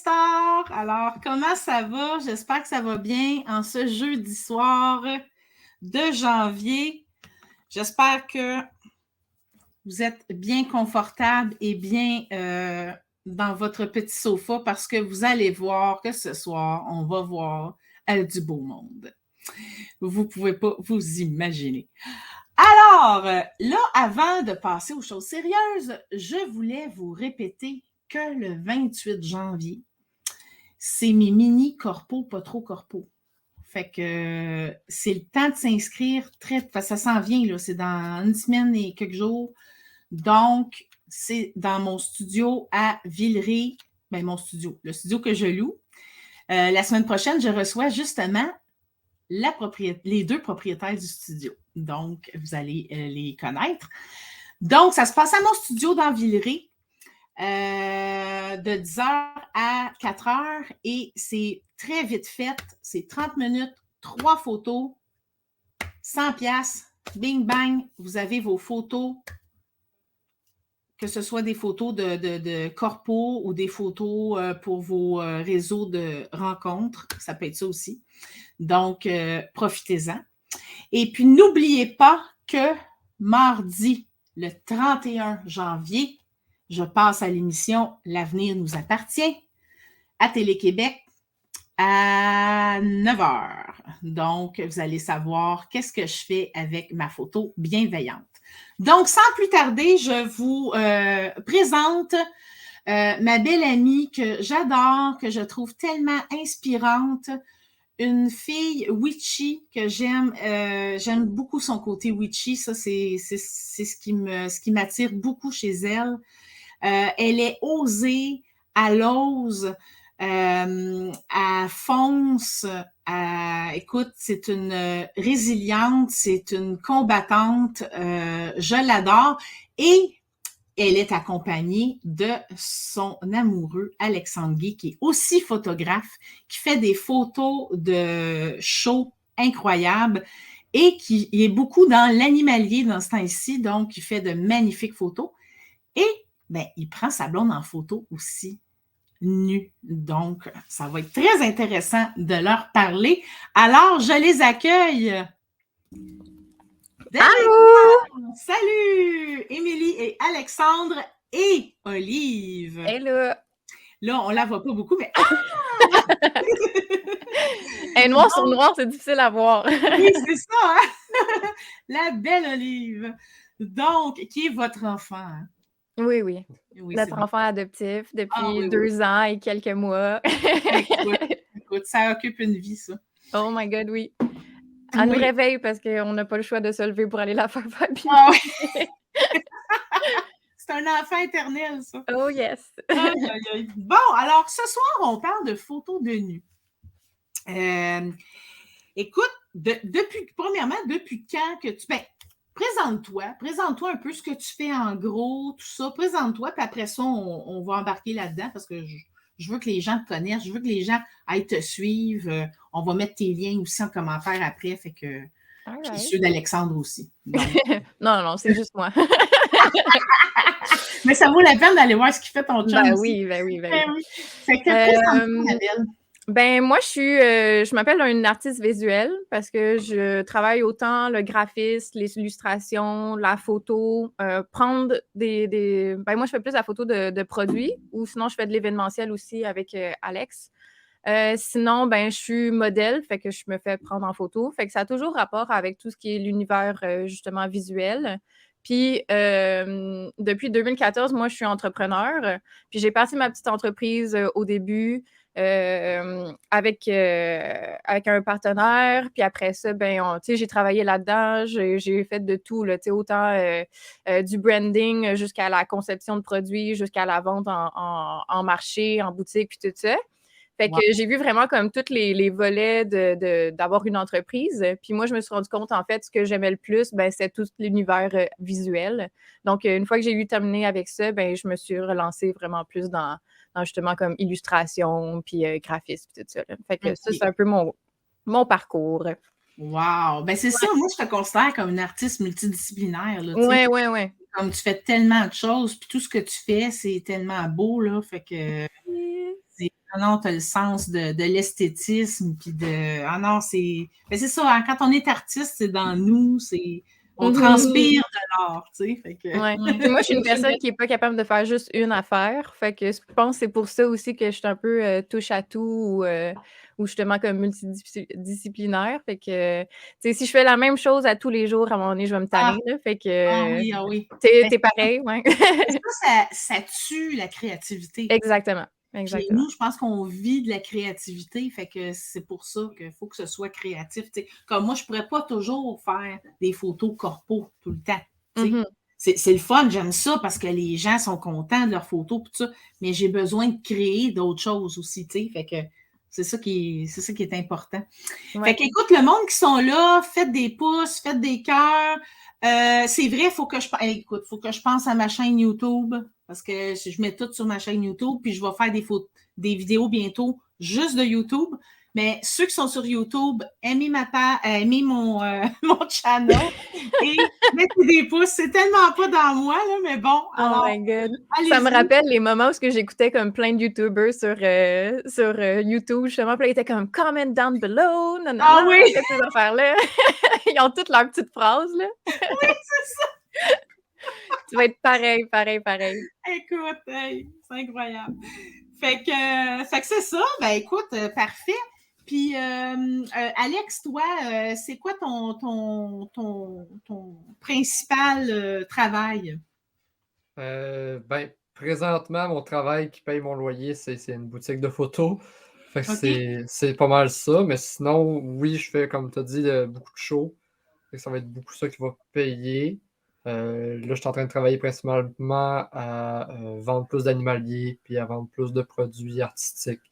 stars! Alors, comment ça va? J'espère que ça va bien en ce jeudi soir de janvier. J'espère que vous êtes bien confortable et bien dans votre petit sofa parce que vous allez voir que ce soir, on va voir du beau monde. Vous ne pouvez pas vous imaginer. Alors, là, avant de passer aux choses sérieuses, je voulais vous répéter que le 28 janvier, c'est mes mini corpos, pas trop corpos. Fait que c'est le temps de s'inscrire ça s'en vient, là, c'est dans une semaine et quelques jours. Donc, c'est dans mon studio à Villeray, le studio que je loue. La semaine prochaine, je reçois justement les deux propriétaires du studio. Donc, vous allez les connaître. Donc, ça se passe à mon studio dans Villeray de 10h à 4h et c'est très vite fait. C'est 30 minutes, 3 photos, 100 piastres, bing bang, vous avez vos photos, que ce soit des photos de corpo ou des photos pour vos réseaux de rencontres. Ça peut être ça aussi. Donc, profitez-en. Et puis, n'oubliez pas que mardi, le 31 janvier, je passe à l'émission L'avenir nous appartient à Télé-Québec à 9h. Donc, vous allez savoir qu'est-ce que je fais avec ma photo bienveillante. Donc, sans plus tarder, je vous présente ma belle amie que j'adore, que je trouve tellement inspirante, une fille witchy que j'aime. J'aime beaucoup son côté witchy. Ça, c'est ce qui m'attire beaucoup chez elle. Elle est osée, elle ose, elle fonce. Écoute, c'est une résiliente, c'est une combattante. Je l'adore. Et elle est accompagnée de son amoureux, Alexandre Guy, qui est aussi photographe, qui fait des photos de shows incroyables et qui est beaucoup dans l'animalier dans ce temps-ci, donc il fait de magnifiques photos. Et il prend sa blonde en photo aussi, nue. Donc, ça va être très intéressant de leur parler. Alors, je les accueille. Allô! Salut! Émilie et Alexandre et Olive. Hello! Là, on la voit pas beaucoup, mais... Noir sur noir, c'est difficile à voir. Oui, c'est ça, hein? La belle Olive. Donc, qui est votre enfant? Oui. Oui, Notre enfant adoptif depuis oui. 2 ans et quelques mois. Écoute, ça occupe une vie, ça. Oh my God, oui. Elle nous réveille parce qu'on n'a pas le choix de se lever pour aller la faire pipi. Ah oui! C'est un enfant éternel, ça. Oh yes! Bon, alors, ce soir, on parle de photos de nu. Écoute, depuis quand que tu... présente-toi un peu ce que tu fais en gros, tout ça. Présente-toi, puis après ça, on va embarquer là-dedans parce que je veux que les gens te connaissent, je veux que les gens aillent te suivre. On va mettre tes liens aussi en commentaire après, fait que... Puis ceux d'Alexandre aussi. Donc... non, c'est juste moi. Mais ça vaut la peine d'aller voir ce qu'il fait ton chum aussi. Ben oui. Fait que présente-toi, Annabelle. Moi, je m'appelle une artiste visuelle parce que je travaille autant le graphisme, les illustrations, la photo, prendre moi, je fais plus la photo de produits ou sinon, je fais de l'événementiel aussi avec Alex. Sinon, je suis modèle, fait que je me fais prendre en photo. Fait que ça a toujours rapport avec tout ce qui est l'univers, justement, visuel. Puis, depuis 2014, moi, je suis entrepreneur. Puis, j'ai parti ma petite entreprise au début avec un partenaire. Puis après ça, j'ai travaillé là-dedans. J'ai fait de tout, là, autant du branding jusqu'à la conception de produits, jusqu'à la vente en marché, en boutique, puis tout ça. Fait que j'ai vu vraiment comme tous les volets d'avoir une entreprise. Puis moi, je me suis rendu compte, en fait, ce que j'aimais le plus, c'est tout l'univers visuel. Donc, une fois que j'ai eu terminé avec ça, je me suis relancée vraiment plus dans justement comme illustration, puis graphisme, tout ça. Là. Fait que ça, c'est un peu mon parcours. Wow! C'est ça, moi, je te considère comme une artiste multidisciplinaire. Oui. Comme tu fais tellement de choses, puis tout ce que tu fais, c'est tellement beau, là. Fait que Non, tu as le sens de l'esthétisme, puis de... Ah non, c'est... Ben, c'est ça, hein, quand on est artiste, c'est dans nous, c'est... On transpire de l'art, tu sais, fait que... Ouais. Puis moi, je suis une personne qui n'est pas capable de faire juste une affaire, fait que je pense que c'est pour ça aussi que je suis un peu touche-à-tout ou justement comme multidisciplinaire, fait que, tu sais, si je fais la même chose à tous les jours, à un moment donné, je vais me tanner, là, fait que... Ah oui. T'es pareil, ouais. Ça tue la créativité. Exactement. Puis Exactement. nous, je pense qu'on vit de la créativité, fait que c'est pour ça qu'il faut que ce soit créatif. T'sais. Comme moi, je ne pourrais pas toujours faire des photos corpo tout le temps. Mhm. C'est le fun, j'aime ça parce que les gens sont contents de leurs photos, tout ça, mais j'ai besoin de créer d'autres choses aussi, fait que c'est ça qui est important. Ouais. Fait qu'écoute, le monde qui sont là, faites des pouces, faites des cœurs. C'est vrai, il faut que je pense à ma chaîne YouTube parce que je mets tout sur ma chaîne YouTube, puis je vais faire des vidéos bientôt juste de YouTube. Mais ceux qui sont sur YouTube, aimez mon channel et mettez des pouces. C'est tellement pas dans moi, là, mais bon. Alors, oh my God. allez-y. Ça me rappelle les moments où j'écoutais comme plein de YouTubers sur YouTube, justement, puis là, ils étaient comme « comment down below », nanana, Ah oui! ces affaires-là. Ils ont toutes leurs petites phrases, là. Oui, c'est ça! Tu vas être pareil. Écoute, hey, c'est incroyable. Fait que c'est ça. Ben écoute, parfait. Puis Alex, toi, c'est quoi ton principal travail? Ben, présentement, mon travail qui paye mon loyer, c'est une boutique de photos. Fait que OK. c'est pas mal ça. Mais sinon, oui, je fais, comme tu as dit, beaucoup de shows. Fait que ça va être beaucoup ça qui va payer. Là, je suis en train de travailler principalement à vendre plus d'animaliers puis à vendre plus de produits artistiques.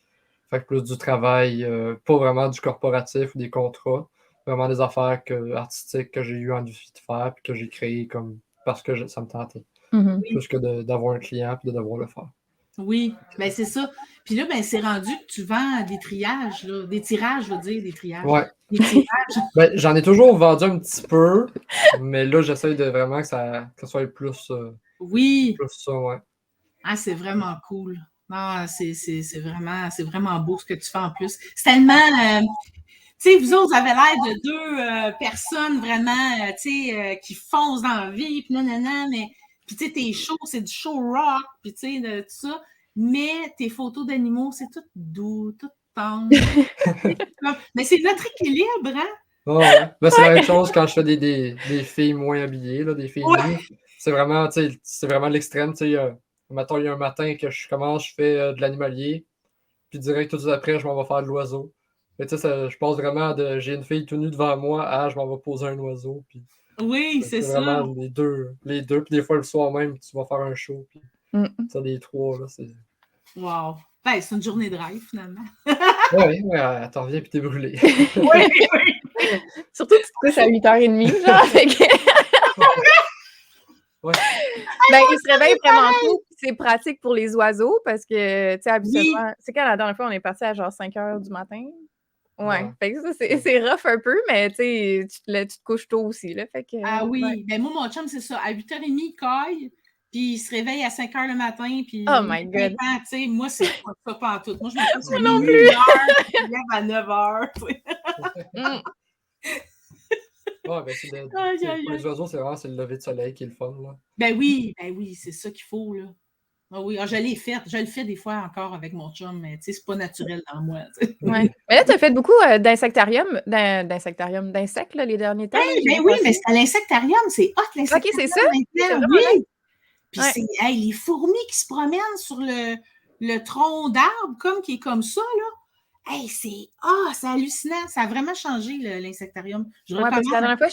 Fait que plus du travail, pas vraiment du corporatif ou des contrats, vraiment des affaires artistiques que j'ai eu envie de faire puis que j'ai créé comme parce que ça me tentait. Plus que d'avoir un client puis de devoir le faire. Oui, ben c'est ça. Puis là, ben c'est rendu que tu vends des triages, là, des tirages, je veux dire, des triages. Ouais. Des tirages. Ben, j'en ai toujours vendu un petit peu, mais là, j'essaie de vraiment que ça soit plus, Oui. plus ça, ouais. Ah, c'est vraiment cool. Non, c'est vraiment beau ce que tu fais en plus. C'est tellement... tu sais, vous autres, vous avez l'air de deux personnes vraiment, tu sais, qui foncent dans la vie, puis nanana, mais... Puis tu sais, tes shows, c'est du show rock, puis tu sais, tout ça. Mais tes photos d'animaux, c'est tout doux, tout tendre. Mais c'est notre équilibre, hein? Oh, ouais. Ben, c'est la même chose quand je fais des filles moins habillées, là, des filles nues. C'est vraiment, tu sais, c'est vraiment l'extrême. Tu sais, mettons, il y a un matin que je commence, je fais de l'animalier, puis direct tout de suite après, je m'en vais faire de l'oiseau. Mais tu sais, je passe vraiment de j'ai une fille tout nue devant moi à je m'en vais poser un oiseau. Puis, oui, c'est ça. Vraiment les deux. Puis des fois, le soir même, tu vas faire un show. Puis ça, les trois, là, c'est... Wow. Ben, c'est une journée de rêve, finalement. Oui, ouais, t'en reviens puis t'es brûlé. oui. Surtout que tu te couches à 8h30, genre, fait que... Ouais. Ben, ils se réveillent vraiment tôt, c'est pratique pour les oiseaux parce que, tu sais, habituellement, c'est quand la dernière fois on est parti à genre 5h du matin? Ouais. Fait que ça, c'est rough un peu, mais tu sais, tu te couches tôt aussi, là, fait que... Ah oui, ouais. ben moi, mon chum, c'est ça, à 8h30, il caille, puis il se réveille à 5h le matin, puis... Oh my God! Tu sais, moi, c'est pas en tout. Moi, je me couche à minuit, 1h, puis je me lève à 9h, tu sais. Ouais, ben pour les oiseaux, c'est vraiment le lever de soleil qui est le fun, là. Ben oui, c'est ça qu'il faut, là. Ah oui, je l'ai fait. Je le fais des fois encore avec mon chum, mais tu sais, c'est pas naturel dans moi. Ouais. Mais là, tu as fait beaucoup d'insectarium, d'insectes, là, les derniers temps. Ben oui, mais c'est à l'insectarium, c'est hot, l'insectarium. OK, c'est ça? Oui! Puis c'est les fourmis qui se promènent sur le tronc d'arbre, comme qui est comme ça, là. Hey, c'est hallucinant. Ça a vraiment changé, l'insectarium. Je recommande. Parce que la dernière fois,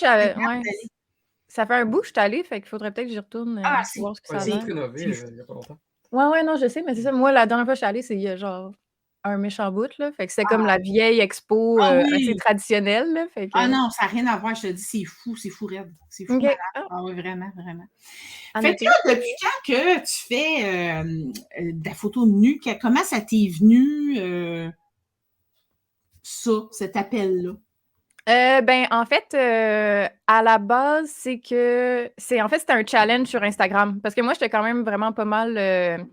ça fait un bout que je suis allée, fait qu'il faudrait peut-être que j'y retourne voir ce que ça a l'air. C'est rénové il y a pas longtemps. Ouais, non, je sais, mais c'est ça. Moi, la dernière fois que je suis allée, c'est il y a genre un méchant bout, là. Fait que c'était comme la vieille expo assez traditionnelle, là. Fait que... Ah non, ça n'a rien à voir. Je te dis, c'est fou raide. C'est fou malade. Ah oui, vraiment. Fait que là, depuis quand que tu fais de la photo nue, comment ça t'est venu, cet appel-là? Ben, en fait, à la base, c'était un challenge sur Instagram. Parce que moi, j'étais quand même vraiment pas mal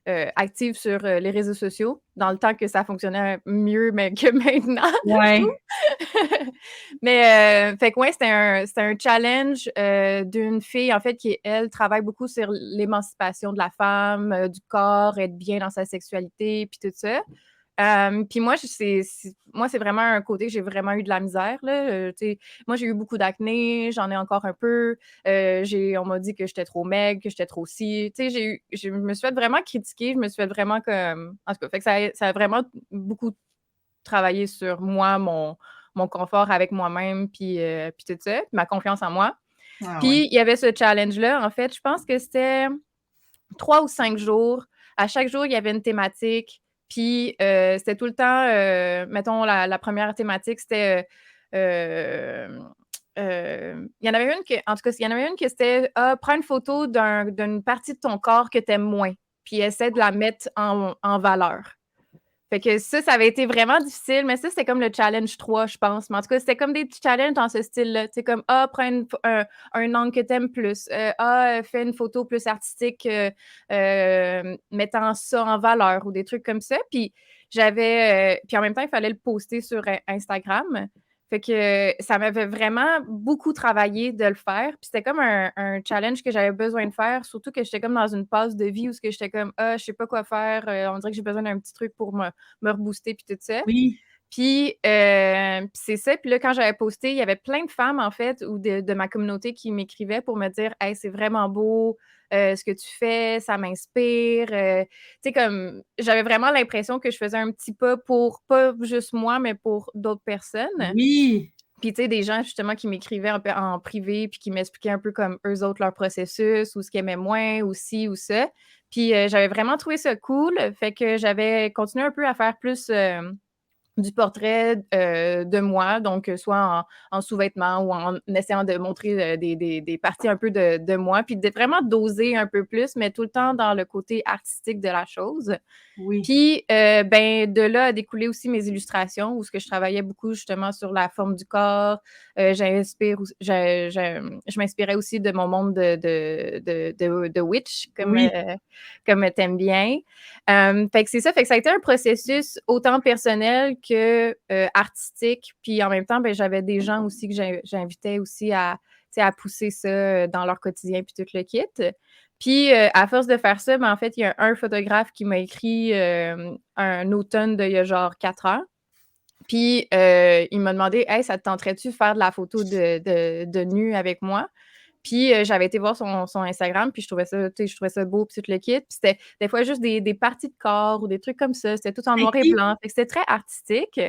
active sur les réseaux sociaux, dans le temps que ça fonctionnait mieux mais que maintenant. Ouais. Mais fait que ouais, c'était un challenge d'une fille, en fait, qui, elle, travaille beaucoup sur l'émancipation de la femme, du corps, être bien dans sa sexualité, puis tout ça. Puis moi, c'est vraiment un côté que j'ai vraiment eu de la misère, là. Moi, j'ai eu beaucoup d'acné, j'en ai encore un peu. On m'a dit que j'étais trop maigre, que j'étais trop ci. Je me suis fait vraiment critiquer, je me suis fait vraiment comme... En tout cas, fait que ça a vraiment beaucoup travaillé sur moi, mon confort avec moi-même, puis tout ça, puis ma confiance en moi. Puis il y avait ce challenge-là, en fait, je pense que c'était 3 ou 5 jours. À chaque jour, il y avait une thématique. Puis c'était tout le temps, mettons, la première thématique, c'était. Il y en avait une en tout cas, il y en avait une qui c'était prends une photo d'une partie de ton corps que tu aimes moins, puis essaie de la mettre en valeur. Fait que ça avait été vraiment difficile, mais ça, c'était comme le challenge 3, je pense. Mais en tout cas, c'était comme des petits challenges dans ce style-là. Tu sais, comme, prends un angle que t'aimes plus. Fais une photo plus artistique mettant ça en valeur ou des trucs comme ça. Puis puis en même temps, il fallait le poster sur Instagram. Fait que ça m'avait vraiment beaucoup travaillé de le faire. Puis c'était comme un challenge que j'avais besoin de faire, surtout que j'étais comme dans une phase de vie où j'étais comme je sais pas quoi faire, on dirait que j'ai besoin d'un petit truc pour me rebooster puis tout ça. Oui. Puis c'est ça. Puis là, quand j'avais posté, il y avait plein de femmes, en fait, ou de ma communauté qui m'écrivaient pour me dire « Hey, c'est vraiment beau ce que tu fais, ça m'inspire. » Tu sais, comme, j'avais vraiment l'impression que je faisais un petit pas pour, pas juste moi, mais pour d'autres personnes. Oui. Puis, tu sais, des gens, justement, qui m'écrivaient en privé, puis qui m'expliquaient un peu comme eux autres leur processus, ou ce qu'ils aimaient moins, ou ci, ou ça. Puis, j'avais vraiment trouvé ça cool. Fait que j'avais continué un peu à faire plus du portrait de moi, donc soit en sous-vêtements ou en essayant de montrer des parties un peu de moi, puis de vraiment doser un peu plus, mais tout le temps dans le côté artistique de la chose. Oui. Puis, de là a découlé aussi mes illustrations, où je travaillais beaucoup justement sur la forme du corps. Je m'inspirais aussi de mon monde de witch, comme t'aimes bien. Fait que c'est ça. Fait que ça a été un processus autant personnel que artistique. Puis en même temps, j'avais des gens aussi que j'invitais aussi à pousser ça dans leur quotidien puis tout le kit. Puis, à force de faire ça, en fait, il y a un photographe qui m'a écrit un automne d'il y a genre 4 ans. Puis, il m'a demandé « Hey, ça te tenterait-tu de faire de la photo de nu avec moi? » Puis, j'avais été voir son Instagram, puis je trouvais ça beau, puis tout le kit. Puis c'était des fois juste des parties de corps ou des trucs comme ça. C'était tout en noir et blanc. Fait que c'était très artistique.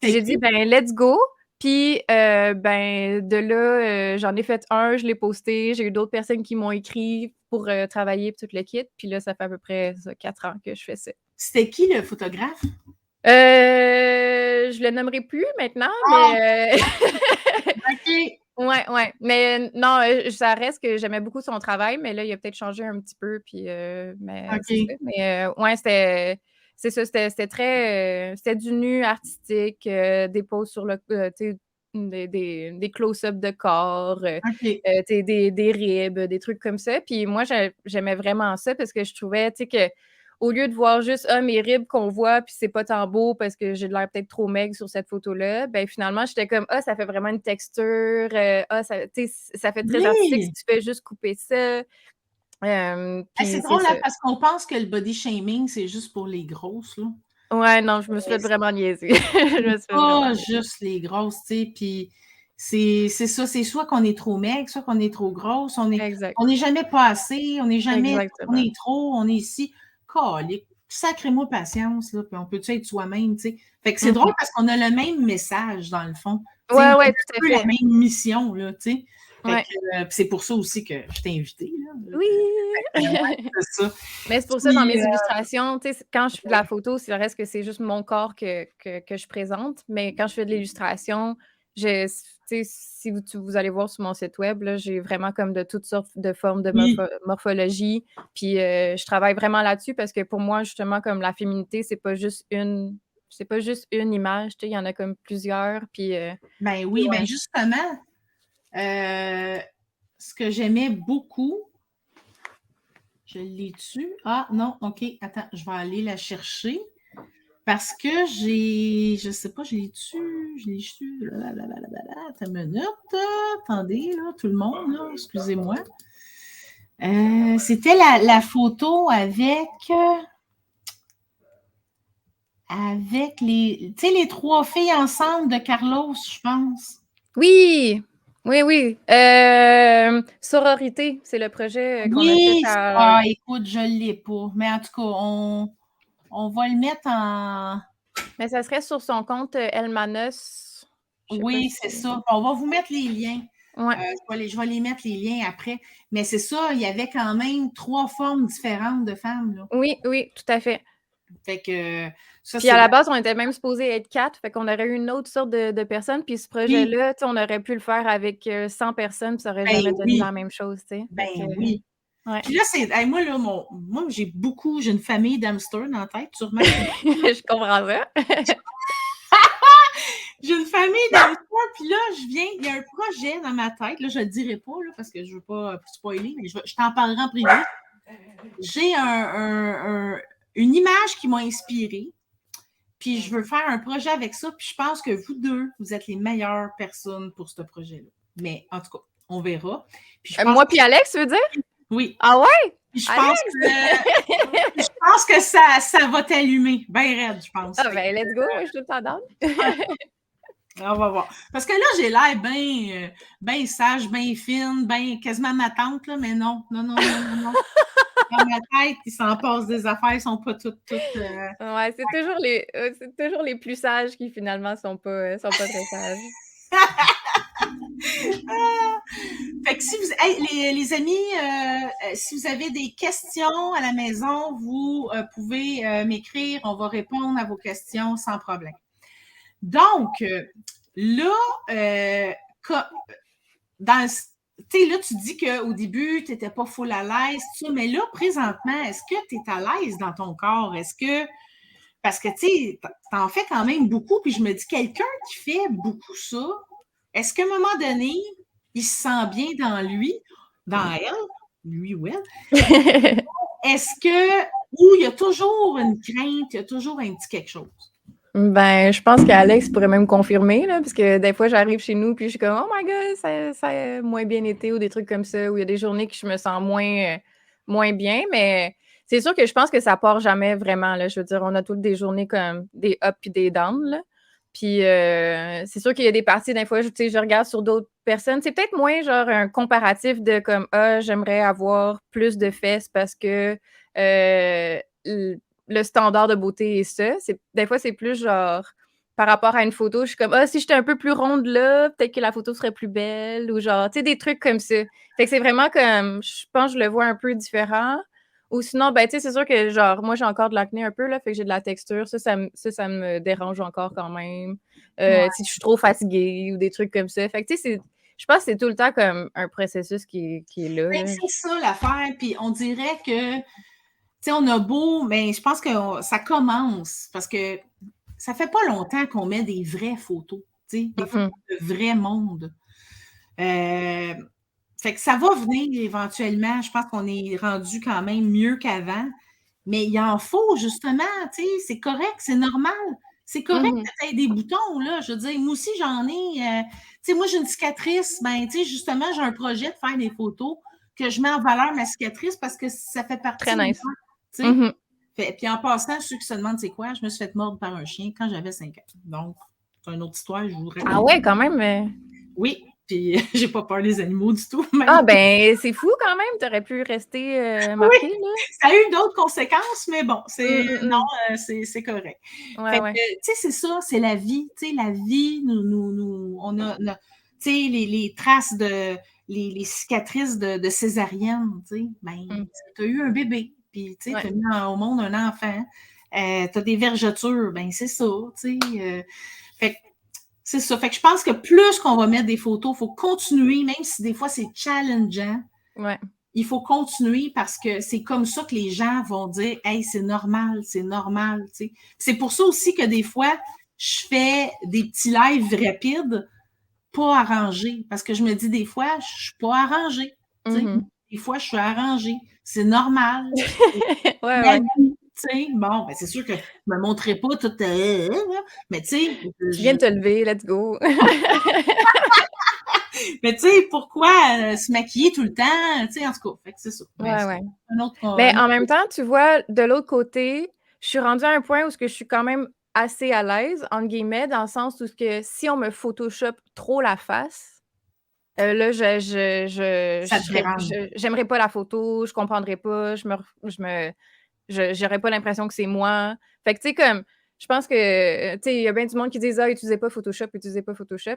Puis j'ai dit « let's go! » Puis, de là, j'en ai fait un, je l'ai posté. J'ai eu d'autres personnes qui m'ont écrit pour travailler tout le kit. Puis là, ça fait à peu près 4 ans que je fais ça. C'était qui le photographe? Je le nommerai plus maintenant, mais... OK. Ouais. Mais non, ça reste que j'aimais beaucoup son travail, mais là, il a peut-être changé un petit peu. Puis, mais c'est ça. Mais ouais, c'est ça, c'était très... c'était du nu artistique, des poses sur le... des close-ups de corps, des ribs, des trucs comme ça. Puis moi, j'aimais vraiment ça parce que je trouvais, que au lieu de voir juste mes ribs qu'on voit, puis c'est pas tant beau parce que j'ai de l'air peut-être trop maigre sur cette photo-là, finalement, j'étais comme ça fait vraiment une texture, ça fait très artistique si tu fais juste couper ça. C'est drôle, parce qu'on pense que le body shaming, c'est juste pour les grosses, là. Ouais, non, je me suis fait vraiment niaiser. Pas juste les grosses, tu sais, puis c'est ça, c'est soit qu'on est trop maigre, soit qu'on est trop grosse, on n'est jamais pas assez, on est trop, on est ici. Calique, sacrez-moi patience, là, puis on peut-tu être soi-même, tu sais. Fait que c'est drôle parce qu'on a le même message, dans le fond. Ouais, tout à fait. La même mission, là, tu sais. Ouais. C'est pour ça aussi que je t'ai invitée, là. Oui! C'est ça. Mais c'est pour ça, dans mes illustrations, tu sais, quand je fais de la photo, c'est le reste que c'est juste mon corps que je présente. Mais quand je fais de l'illustration, si vous allez voir sur mon site web, là, j'ai vraiment comme de toutes sortes de formes de morphologie. Puis je travaille vraiment là-dessus parce que pour moi, justement, comme la féminité, c'est pas juste une image, tu sais, il y en a comme plusieurs. Puis, justement, ce que j'aimais beaucoup, Je l'ai-tu? Ah, non, OK. Attends, je vais aller la chercher. Parce que je sais pas, je l'ai-tu? Attends une minute. Attendez, là, tout le monde, là, excusez-moi. C'était la photo avec les, tu sais, les 3 filles ensemble de Carlos, je pense. Oui, oui. Sororité, c'est le projet qu'on a fait Oui, à... écoute, je ne l'ai pas. Mais en tout cas, on va le mettre en... Mais ça serait sur son compte Elmanos. Oui, c'est ça. On va vous mettre les liens. Ouais. Je vais les mettre les liens après. Mais c'est ça, il y avait quand même 3 formes différentes de femmes, là. Oui, tout à fait. Fait que ça, Puis à la base, on était même supposé être 4, fait qu'on aurait eu une autre sorte de personnes. Puis ce projet-là, on aurait pu le faire avec 100 personnes, puis ça n'aurait jamais donné la même chose, tu sais. Oui. Ouais. Puis là, moi, là, moi, j'ai une famille d'hamsters dans la tête, sûrement. Je comprends ça. J'ai une famille d'hamsters, puis là, il y a un projet dans ma tête, là, je le dirai pas, là, parce que je veux pas spoiler, mais je t'en parlerai en privé. J'ai une image qui m'a inspirée, puis je veux faire un projet avec ça, puis je pense que vous deux, vous êtes les meilleures personnes pour ce projet-là. Mais en tout cas, on verra. Puis moi puis Alex, tu veux dire? Oui. Ah ouais? Puis je pense que ça va t'allumer. Bien raide, je pense. Ah ben, let's go, moi, je suis tout le temps down. On va voir. Parce que là, j'ai l'air bien sage, bien fine, quasiment ma tante, là, mais non. Dans ma tête, il s'en passe des affaires, ils sont pas toutes. Ouais, c'est toujours les plus sages qui finalement sont pas très sages. Fait que si vous, les amis, si vous avez des questions à la maison, vous pouvez m'écrire, on va répondre à vos questions sans problème. Donc, là, là, tu dis qu'au début, tu n'étais pas full à l'aise, tout ça, mais là, présentement, est-ce que tu es à l'aise dans ton corps? Parce que, tu sais, t'en fais quand même beaucoup, puis je me dis, quelqu'un qui fait beaucoup ça, est-ce qu'à un moment donné, il se sent bien dans lui ou elle? Est-ce que, ou il y a toujours une crainte, il y a toujours un petit quelque chose? Ben, je pense qu'Alex pourrait même confirmer, là, parce que des fois, j'arrive chez nous, puis je suis comme, oh my God, ça a moins bien été, ou des trucs comme ça, où il y a des journées que je me sens moins bien, mais c'est sûr que je pense que ça part jamais vraiment, là. Je veux dire, on a toutes des journées comme des ups puis des downs, là. Puis c'est sûr qu'il y a des parties, des fois, je regarde sur d'autres personnes. C'est peut-être moins genre un comparatif de comme, j'aimerais avoir plus de fesses parce que le standard de beauté est ça. Des fois, c'est plus genre par rapport à une photo, je suis comme, si j'étais un peu plus ronde là, peut-être que la photo serait plus belle ou genre, tu sais, des trucs comme ça. Fait que c'est vraiment comme, je pense que je le vois un peu différent. Ou sinon, ben, tu sais, c'est sûr que genre, moi, j'ai encore de l'acné un peu, là, fait que j'ai de la texture. Ça me dérange encore quand même. Si je suis trop fatiguée ou des trucs comme ça. Fait que, tu sais, je pense que c'est tout le temps comme un processus qui est là. Ben, c'est ça l'affaire. Puis on dirait que, tu sais, on a beau, mais je pense que ça commence parce que ça fait pas longtemps qu'on met des vraies photos, tu sais, des photos de vrai monde. Fait que ça va venir éventuellement. Je pense qu'on est rendu quand même mieux qu'avant. Mais il en faut, justement, tu sais, c'est correct, c'est normal. C'est correct que tu aies des boutons, là. Je veux dire, moi aussi, j'en ai. Tu sais, moi, j'ai une cicatrice. Ben, tu sais, justement, j'ai un projet de faire des photos que je mets en valeur ma cicatrice parce que ça fait partie Très nice. de moi. Puis en passant, ceux qui se demandent c'est quoi, je me suis fait mordre par un chien quand j'avais 5 ans. Donc, c'est une autre histoire, je vous raconte. Ah ouais, quand même. Oui, puis j'ai pas peur des animaux du tout. Ah ben, c'est fou quand même, t'aurais pu rester marqué, oui, là. ça a eu d'autres conséquences, mais bon, c'est correct. Ouais, tu sais, c'est ça, c'est la vie. Tu sais, la vie, on a tu sais, les traces les cicatrices de césarienne, tu sais, ben, t'as eu un bébé, puis tu sais, t'as mis au monde un enfant, t'as des vergetures, ben c'est ça, tu sais. C'est ça. Fait que je pense que plus qu'on va mettre des photos, il faut continuer, même si des fois c'est challengeant. Ouais. Il faut continuer parce que c'est comme ça que les gens vont dire « Hey, c'est normal, c'est normal. » C'est pour ça aussi que des fois, je fais des petits lives rapides, pas arrangés. Parce que je me dis des fois, je suis pas arrangée. Des des fois, je suis arrangée. C'est normal. Ouais, La ouais. vie, tu sais. Bon, ben, c'est sûr que je me montrerai pas toute, mais tu sais, Tu viens de te lever, let's go. mais tu sais, pourquoi se maquiller tout le temps? Tu sais, en tout cas, fait que c'est ça. Ben, Ouais, c'est ouais. un autre, Mais un en autre- même temps, tu vois, de l'autre côté, je suis rendue à un point où ce que je suis quand même assez à l'aise, entre guillemets, dans le sens où ce que si on me Photoshop trop la face, là, ça te dérange. j'aimerais pas la photo, je comprendrais pas, j'aurais pas l'impression que c'est moi. Fait que, tu sais, comme, je pense que, tu sais, il y a bien du monde qui disent, ah, utilisez pas Photoshop,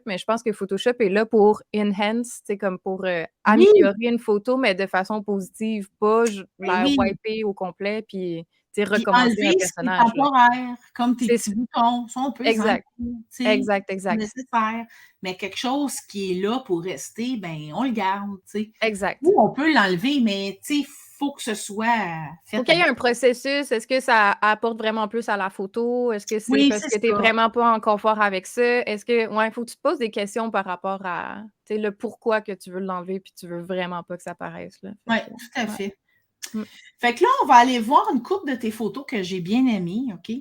mais je pense que Photoshop est là pour enhance, tu sais, comme pour Oui, améliorer une photo, mais de façon positive, pas ben la oui. wiper au complet, puis, tu sais, Puis recommencer un enlever ce qui est personnage, là. temporaire, comme tes C'est petits boutons. Ça, on peut les enlever, exact, tu sais, exact, c'est exact, nécessaire. Mais quelque chose qui est là pour rester, ben, on le garde, tu sais. exact. Ou on peut l'enlever, mais tu sais, il faut que ce soit Faut fait qu'il y ait avec. un processus. Est-ce que ça apporte vraiment plus à la photo? Est-ce que c'est Oui, parce c'est que tu es ça. vraiment pas en confort avec ça? Est-ce que ouais, faut que tu te poses des questions par rapport à, tu sais, le pourquoi que tu veux l'enlever puis tu veux vraiment pas que ça paraisse, là. Oui, Fait que tout à ouais. fait. Mmh. Fait que là, on va aller voir une couple de tes photos que j'ai bien aimées, OK?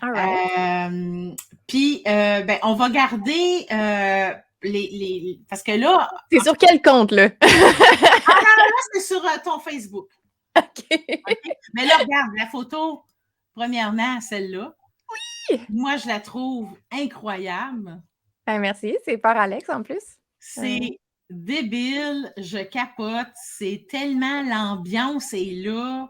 Alright. Puis, ben, on va garder parce que là, C'est sur quel compte, là? c'est sur ton Facebook. OK. OK? Mais là, regarde, la photo, premièrement, celle-là, moi, je la trouve incroyable. Ben, merci, c'est par Alex, en plus. C'est débile, je capote. C'est tellement l'ambiance est là.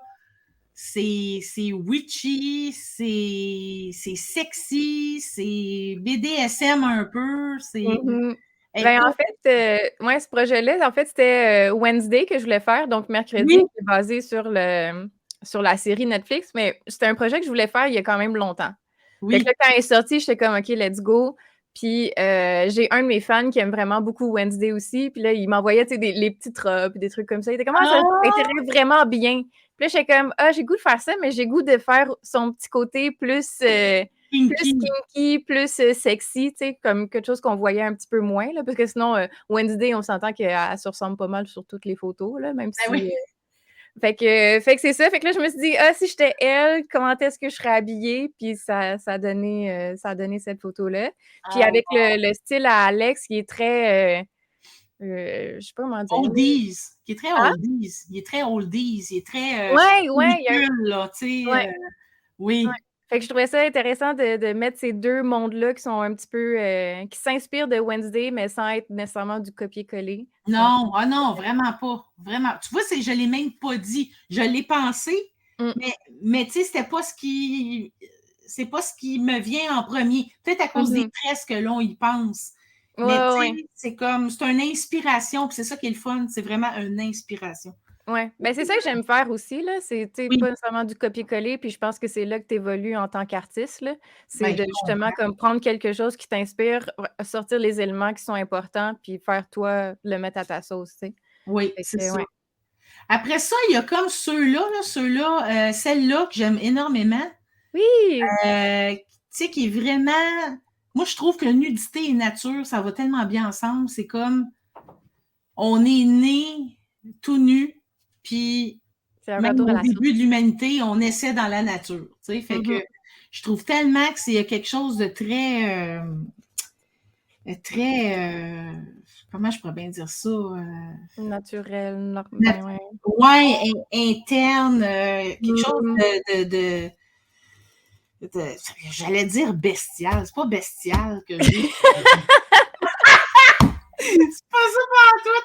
C'est witchy, c'est sexy, c'est BDSM un peu. Ben, en Écoute, fait, ouais, ce projet-là, en fait, c'était, Wednesday que je voulais faire, donc mercredi, oui, qui est basé sur la série Netflix, mais c'était un projet que je voulais faire il y a quand même longtemps. Fait que là, oui, quand elle est sortie, j'étais comme: «OK, let's go». Puis, j'ai un de mes fans qui aime vraiment beaucoup Wednesday aussi, puis là, il m'envoyait, tu sais, les petites robes, des trucs comme ça. Il était comme: «Ah, ça ah, t'intéresserait vraiment bien». Puis là, j'étais comme: «Ah, j'ai goût de faire ça, mais j'ai goût de faire son petit côté plus kinky. kinky, plus, sexy», tu sais, comme quelque chose qu'on voyait un petit peu moins, là, parce que sinon, Wednesday, on s'entend qu'elle se ressemble pas mal sur toutes les photos, là, même Ben si, oui. fait que c'est ça. Fait que là, je me suis dit: «Ah, si j'étais elle, comment est-ce que je serais habillée?» Puis ça a donné cette photo-là. Puis Ah, avec le style à Alex qui est très, je sais pas comment dire, là. oldies, qui est très Hein? oldies. Il est très oldies, il est très Ouais, ouais, il y a ridicule, là, tu sais. ouais, ouais. Oui. Fait que je trouvais ça intéressant de mettre ces 2 mondes-là qui sont un petit peu, qui s'inspirent de Wednesday, mais sans être nécessairement du copier-coller. Donc Non, ah non, vraiment pas. Vraiment. Tu vois, je ne l'ai même pas dit. Je l'ai pensé, mmh, mais tu sais, c'est pas ce qui me vient en premier. Peut-être à cause des mmh. tresses que l'on y pense. Ouais, Mais ouais, tu ouais. sais, c'est une inspiration, puis c'est ça qui est le fun, c'est vraiment une inspiration. Ouais, ben, c'est ça que j'aime faire aussi, là, c'est, tu sais, Oui, pas nécessairement du copier-coller, puis je pense que c'est là que tu évolues en tant qu'artiste, là. C'est ben, de je justement comprends. comme prendre quelque chose qui t'inspire, sortir les éléments qui sont importants, puis faire toi le mettre à ta sauce, tu sais. Oui, Fait c'est que ça. ouais. Après ça, il y a comme ceux-là, celle-là que j'aime énormément, Oui! tu sais, qui est vraiment. Moi, je trouve que nudité et nature, ça va tellement bien ensemble. C'est comme on est né tout nu, puis C'est un même retour à au la source. début de l'humanité, on essaie dans la nature. Tu sais, fait que Mmh. je trouve tellement que c'est quelque chose de très, comment je pourrais bien dire ça? Naturel, Nat- ben, ouais. ouais, interne, quelque chose Mmh. j'allais dire bestial. C'est pas bestial que je dis. C'est pas ça pour tout.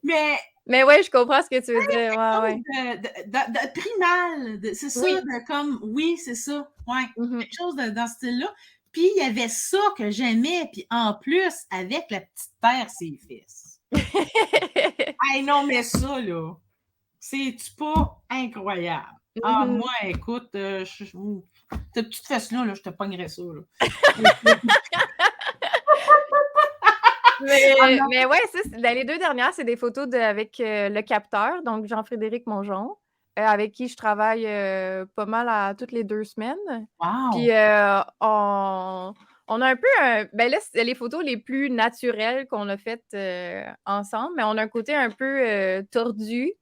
Mais Mais ouais, je comprends ce que tu veux dire, quelque ouais, chose ouais. de primal. C'est ça, Oui. de comme, oui, c'est ça. Ouais, Mmh. quelque chose dans ce style-là. Puis il y avait ça que j'aimais. Puis en plus, avec la petite terre, ses fesses. Hey, non, mais ça, là, c'est-tu pas incroyable? Ah, Mmh. moi, écoute, cette petite fesse-là, là, je te pognerais ça, là. Ah non. Mais ouais, ça, ben, les 2 dernières, c'est des photos avec, le capteur, donc Jean-Frédéric Mongeon, avec qui je travaille, pas mal à toutes les 2 semaines. Puis, Wow! on a un peu ben, là, c'est les photos les plus naturelles qu'on a faites, ensemble, mais on a un côté un peu, tordu,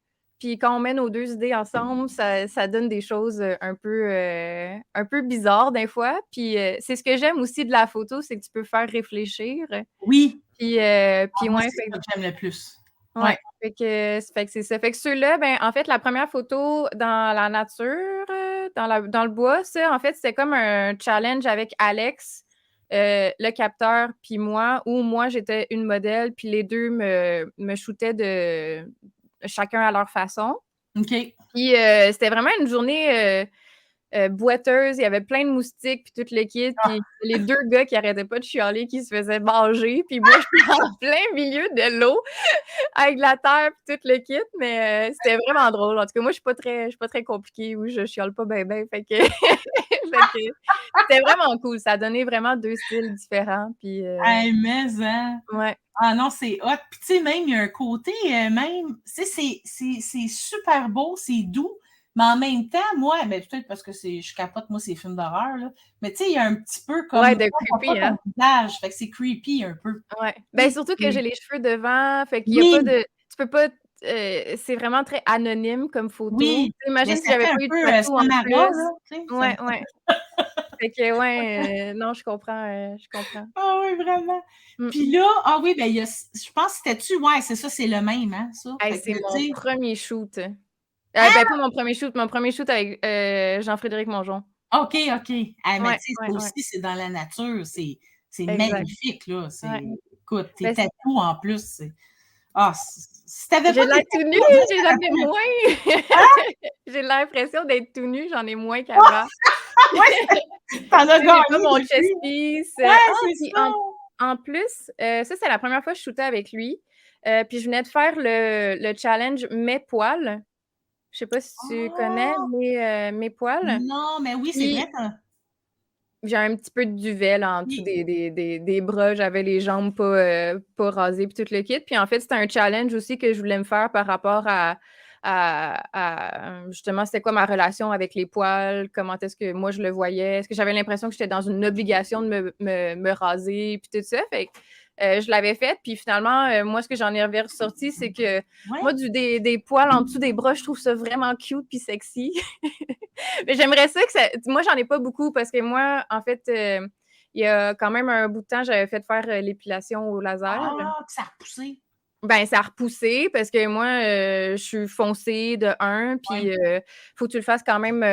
Puis quand on met nos deux idées ensemble, ça donne des choses un peu bizarres des fois. Puis c'est ce que j'aime aussi de la photo, c'est que tu peux faire réfléchir. Oui. Puis Moi, ouais, c'est ça que j'aime le plus. ouais. Fait que c'est ça. Fait que ceux-là, ben en fait, la première photo dans la nature, dans le bois, ça, en fait, c'était comme un challenge avec Alex, le capteur, puis moi, où moi, j'étais une modèle, puis les deux me shootaient de chacun à leur façon. OK. Puis c'était vraiment une journée boiteuse, il y avait plein de moustiques, puis tout le kit, puis les deux gars qui arrêtaient pas de chialer, qui se faisaient manger, puis moi, je suis en plein milieu de l'eau, avec de la terre, puis tout le kit, mais c'était vraiment drôle. En tout cas, moi, je suis pas très compliquée, ou je chiale pas ben, fait que... c'était vraiment cool. Ça a donné vraiment deux styles différents, puis... Hey, mais, hein? Ouais. Ah non, c'est hot. Puis, tu sais, même, il y a un côté, même, tu sais, c'est super beau, c'est doux, mais en même temps, moi, ben, peut-être parce que je capote, moi, ces films d'horreur, là, mais tu sais, il y a un petit peu comme... Ouais, de creepy, hein? Visage, fait que c'est creepy un peu. Ouais. Ben, surtout que j'ai les cheveux devant, fait qu'il y a pas de... Tu peux pas... c'est vraiment très anonyme comme photo. Oui, Imagine mais si ça j'avais fait pas un eu de peu photo en Samara, plus. là, tu sais. Ouais, ouais. Fait que, ouais, non, je comprends. Ah oui, vraiment. Puis là, ah oui, ben, il y a, je pense que c'était-tu, ouais, c'est ça, c'est le même, hein, ça. Hey, Fait que, c'est tu mon sais, premier shoot. Ben, pas mon premier shoot avec Jean-Frédéric Mongeon. OK, OK. Ah, mais Ouais, tu sais, ouais, ça ouais. aussi, c'est dans la nature, c'est Exact. magnifique, là. Ouais. Écoute, tes Ben, tatous en plus, c'est... Ah, si t'avais j'ai pas l'air des tout nu, tatous, on dirait que ça j'en aurait ai pu... moins. J'ai l'impression d'être tout nu, j'en ai moins qu'avant. Ouais, t'en as J'ai gagné pas mon depuis. chest piece. Ouais, c'est Puis ça. en plus, ça, c'est la première fois que je shootais avec lui. Puis je venais de faire le challenge Mes poils. Je sais pas si tu connais Oh! Mes poils. Non, mais oui, c'est Puis vrai, t'as... j'ai un petit peu de duvet là, en dessous Oui. des bras. J'avais les jambes pas rasées puis tout le kit. Puis en fait, c'était un challenge aussi que je voulais me faire par rapport à justement, c'était quoi ma relation avec les poils? Comment est-ce que moi je le voyais? Est-ce que j'avais l'impression que j'étais dans une obligation de me raser puis tout ça? Fait que je l'avais fait. Puis finalement, moi, ce que j'en ai ressorti, c'est que Ouais. moi, des poils en dessous des bras, je trouve ça vraiment cute puis sexy. Mais j'aimerais ça que ça... Moi, j'en ai pas beaucoup parce que moi, en fait, il y a quand même un bout de temps, j'avais fait faire l'épilation au laser. Ah, que ça a repoussé. Ben, ça a repoussé parce que moi, je suis foncée de 1, puis faut que tu le fasses quand même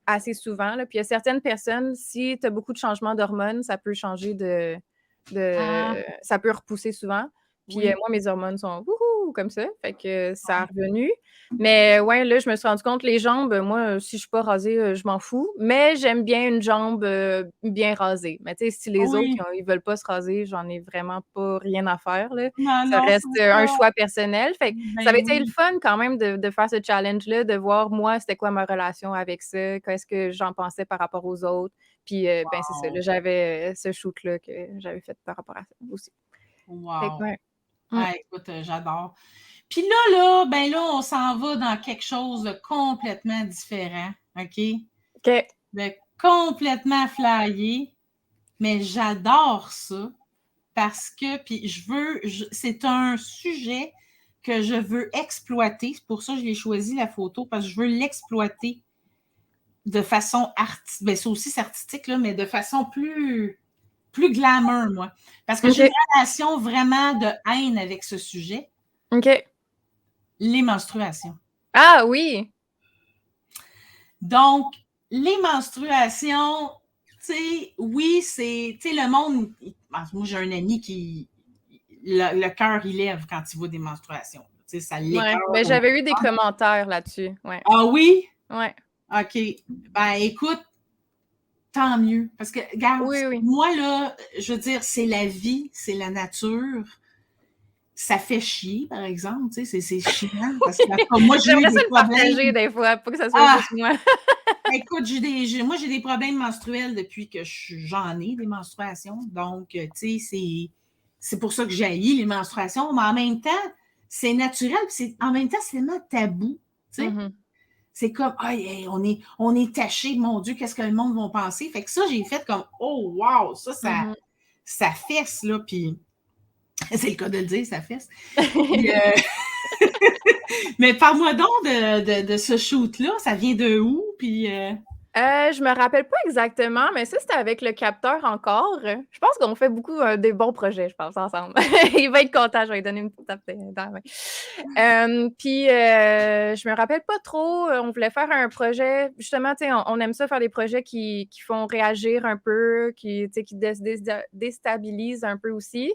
assez souvent. Là. Puis il y a certaines personnes, si tu as beaucoup de changements d'hormones, ça peut changer ça peut repousser souvent. Puis Oui. moi, mes hormones sont wouhou comme ça. Fait que ça a revenu. Mais ouais, là, je me suis rendu compte, les jambes, moi, si je suis pas rasée, je m'en fous. Mais j'aime bien une jambe bien rasée. Mais tu sais, si les autres, Oui. ils veulent pas se raser, j'en ai vraiment pas rien à faire, là. Non, Ça non, reste c'est un ça. choix personnel. Fait que ça Ben avait été oui. le fun quand même de faire ce challenge-là, de voir, moi, c'était quoi ma relation avec ça, qu'est-ce que j'en pensais par rapport aux autres. Puis, ben, c'est ça. Là, j'avais ce shoot-là que j'avais fait par rapport à ça aussi. Fait que, Wow. ouais. Ah, écoute, j'adore. Puis là, ben là, on s'en va dans quelque chose de complètement différent, OK? OK. De complètement flyé, mais j'adore ça parce que, puis c'est un sujet que je veux exploiter. C'est pour ça que j'ai choisi la photo, parce que je veux l'exploiter de façon artistique. Ben, ça aussi, c'est artistique, là, mais de façon plus glamour, moi. Parce que j'ai une relation vraiment de haine avec ce sujet. OK. Les menstruations. Ah oui! Donc, les menstruations, tu sais, oui, c'est, tu sais, le monde, moi, j'ai un ami qui, le cœur, il lève quand il voit des menstruations. Tu sais, ça l'écoeure. Ouais. Ben, j'avais eu des commentaires là-dessus. Ouais. Ah oui? Ouais. OK. Ben, écoute, tant mieux. Parce que, regarde, Oui. moi, là, je veux dire, c'est la vie, c'est la nature. Ça fait chier, par exemple, tu sais, c'est chiant. Parce que moi, j'ai eu J'aimerais ça des le problèmes. partager des fois, pas que ça soit juste moi. Écoute, moi, j'ai des problèmes menstruels depuis que j'en ai des menstruations. Donc, tu sais, c'est pour ça que j'haïs les menstruations. Mais en même temps, c'est naturel. En même temps, c'est tellement tabou. Tu sais. Mm-hmm. C'est comme, on est taché, mon Dieu, qu'est-ce que le monde va penser? Fait que ça, j'ai fait comme, oh, wow, ça fesse, là. Puis, c'est le cas de le dire, ça fesse. Puis, Mais parle-moi donc de ce shoot-là. Ça vient de où? Puis, Je me rappelle pas exactement, mais ça, c'était avec le capteur encore. Je pense qu'on fait beaucoup des bons projets, je pense, ensemble. Il va être content, je vais lui donner une petite tape dans la main. Puis, je me rappelle pas trop. On voulait faire un projet. Justement, tu sais, on aime ça faire des projets qui font réagir un peu, qui déstabilisent un peu aussi.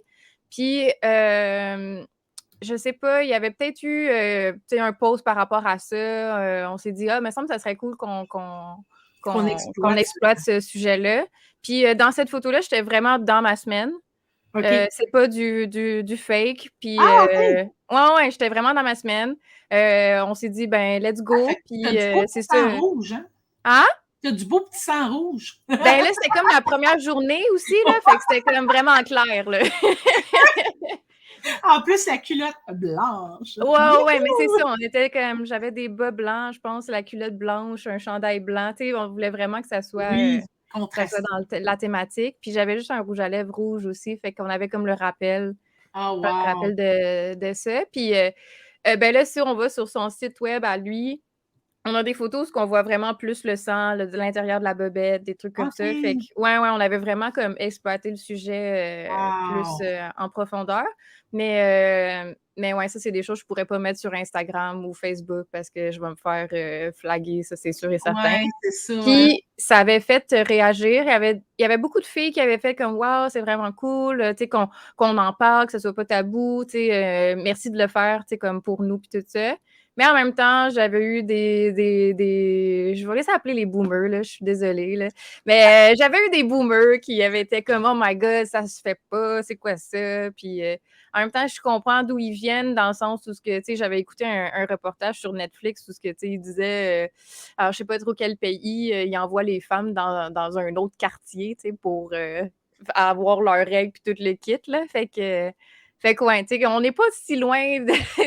Puis, je sais pas, il y avait peut-être eu un post par rapport à ça. On s'est dit, il me semble que ça serait cool qu'on exploite ce sujet-là. Puis dans cette photo-là, j'étais vraiment dans ma semaine. OK. C'est pas du fake. Puis, OK. ouais, j'étais vraiment dans ma semaine. On s'est dit, ben, let's go. Puis, T'as du beau c'est petit sang ça. rouge, hein? Hein? T'as du beau petit sang rouge. Ben là, c'était comme la première journée aussi, là. Fait que c'était comme vraiment clair, là. En plus, la culotte blanche. Ouais, mais c'est ça. On était comme, j'avais des bas blancs, je pense, la culotte blanche, un chandail blanc. Tu sais, on voulait vraiment que ça soit contrasté. dans la thématique. Puis j'avais juste un rouge à lèvres rouge aussi. Fait qu'on avait comme le rappel. Oh, Le wow. rappel de ça. Puis ben là, si on va sur son site web à lui, on a des photos où on voit vraiment plus le sang, de l'intérieur de la bobette, des trucs comme ça. Fait que, ouais, on avait vraiment comme exploité le sujet plus en profondeur. Mais ouais, ça, c'est des choses que je pourrais pas mettre sur Instagram ou Facebook parce que je vais me faire flaguer, ça, c'est sûr et certain. Ouais, c'est ça. Puis, ça avait fait réagir. Il y avait beaucoup de filles qui avaient fait comme « Wow, c'est vraiment cool, tu sais, qu'on en parle, que ce soit pas tabou, tu sais, merci de le faire, tu sais, comme pour nous, puis tout ça. » Mais en même temps, j'avais eu je vais les appeler les boomers, là, je suis désolée, là. Mais j'avais eu des boomers qui avaient été comme « Oh my God, ça se fait pas, c'est quoi ça? » Puis en même temps, je comprends d'où ils viennent, dans le sens où j'avais écouté un reportage sur Netflix où il disait, alors je sais pas trop quel pays, il envoie les femmes dans un autre quartier, pour avoir leurs règles puis tout le kit, là. Fait que ouais, on n'est pas si loin ça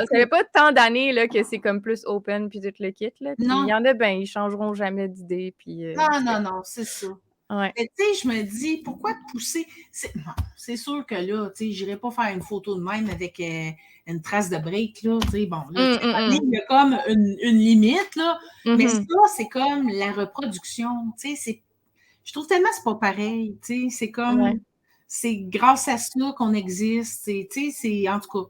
fait pas tant d'années là, que c'est comme plus open puis tout le kit, là. Puis il y en a, ils changeront jamais d'idée. Puis, non, c'est ça. Ouais. Mais tu sais, je me dis, pourquoi te pousser? C'est sûr que là, tu sais, j'irai pas faire une photo de même avec une trace de break, là. Tu sais, bon, là, il y a comme une limite, là. Mais ça, c'est comme la reproduction. Tu sais, je trouve tellement que c'est pas pareil. Tu sais, c'est comme, c'est grâce à ça qu'on existe. Tu sais, c'est, en tout cas.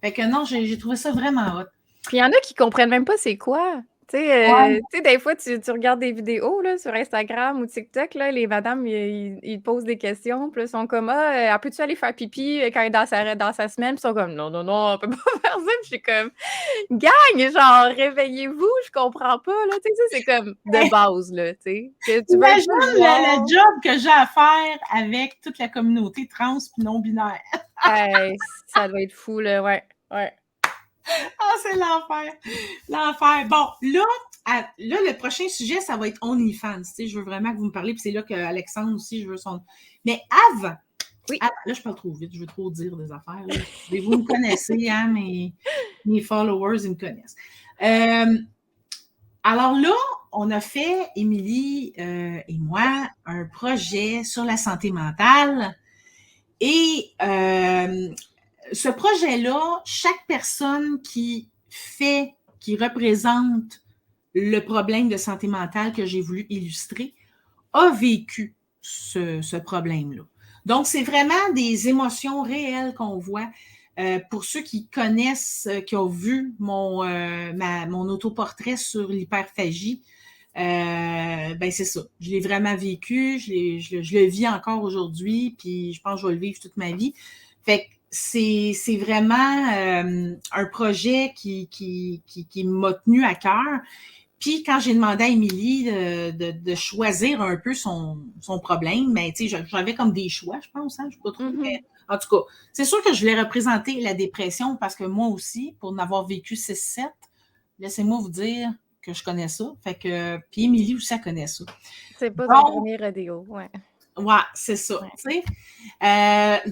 Fait que non, j'ai trouvé ça vraiment hot. Puis il y en a qui comprennent même pas c'est quoi. Tu sais, des fois, tu regardes des vidéos là, sur Instagram ou TikTok, là, les madames, ils posent des questions, puis ils sont comme « Ah, peux-tu aller faire pipi quand elle est dans sa semaine? » Puis ils sont comme « Non, on peut pas faire ça. » Puis je suis comme « Gang, genre, réveillez-vous, je comprends pas. » là, tu sais, c'est comme de base, là, tu sais. Imagine le job que j'ai à faire avec toute la communauté trans puis non-binaire. Ça doit être fou, là, ouais. Ah, c'est l'enfer. L'enfer. Bon, là, le prochain sujet, ça va être OnlyFans. Tu sais, je veux vraiment que vous me parlez, puis c'est là qu'Alexandre aussi, je veux son... Mais avant, là, je parle trop vite, je veux trop dire des affaires. Là. Vous me connaissez, hein, mes followers, ils me connaissent. Alors là, on a fait, Émilie et moi, un projet sur la santé mentale. Et ce projet-là, chaque personne qui représente le problème de santé mentale que j'ai voulu illustrer, a vécu ce problème-là. Donc, c'est vraiment des émotions réelles qu'on voit. Pour ceux qui connaissent, qui ont vu mon autoportrait sur l'hyperphagie, c'est ça. Je l'ai vraiment vécu, je le vis encore aujourd'hui, puis je pense que je vais le vivre toute ma vie. Fait que c'est vraiment un projet qui m'a tenu à cœur. Puis quand j'ai demandé à Émilie de choisir un peu son problème, ben tu sais, j'avais comme des choix, je pense, hein, je sais pas trop. Mais, en tout cas, c'est sûr que je voulais représenter la dépression parce que moi aussi, pour en avoir vécu 6-7, laissez-moi vous dire que je connais ça. Fait que, puis Émilie aussi, elle connaît ça. C'est pas un premier rodéo, ouais. Ouais, c'est ça. Ouais.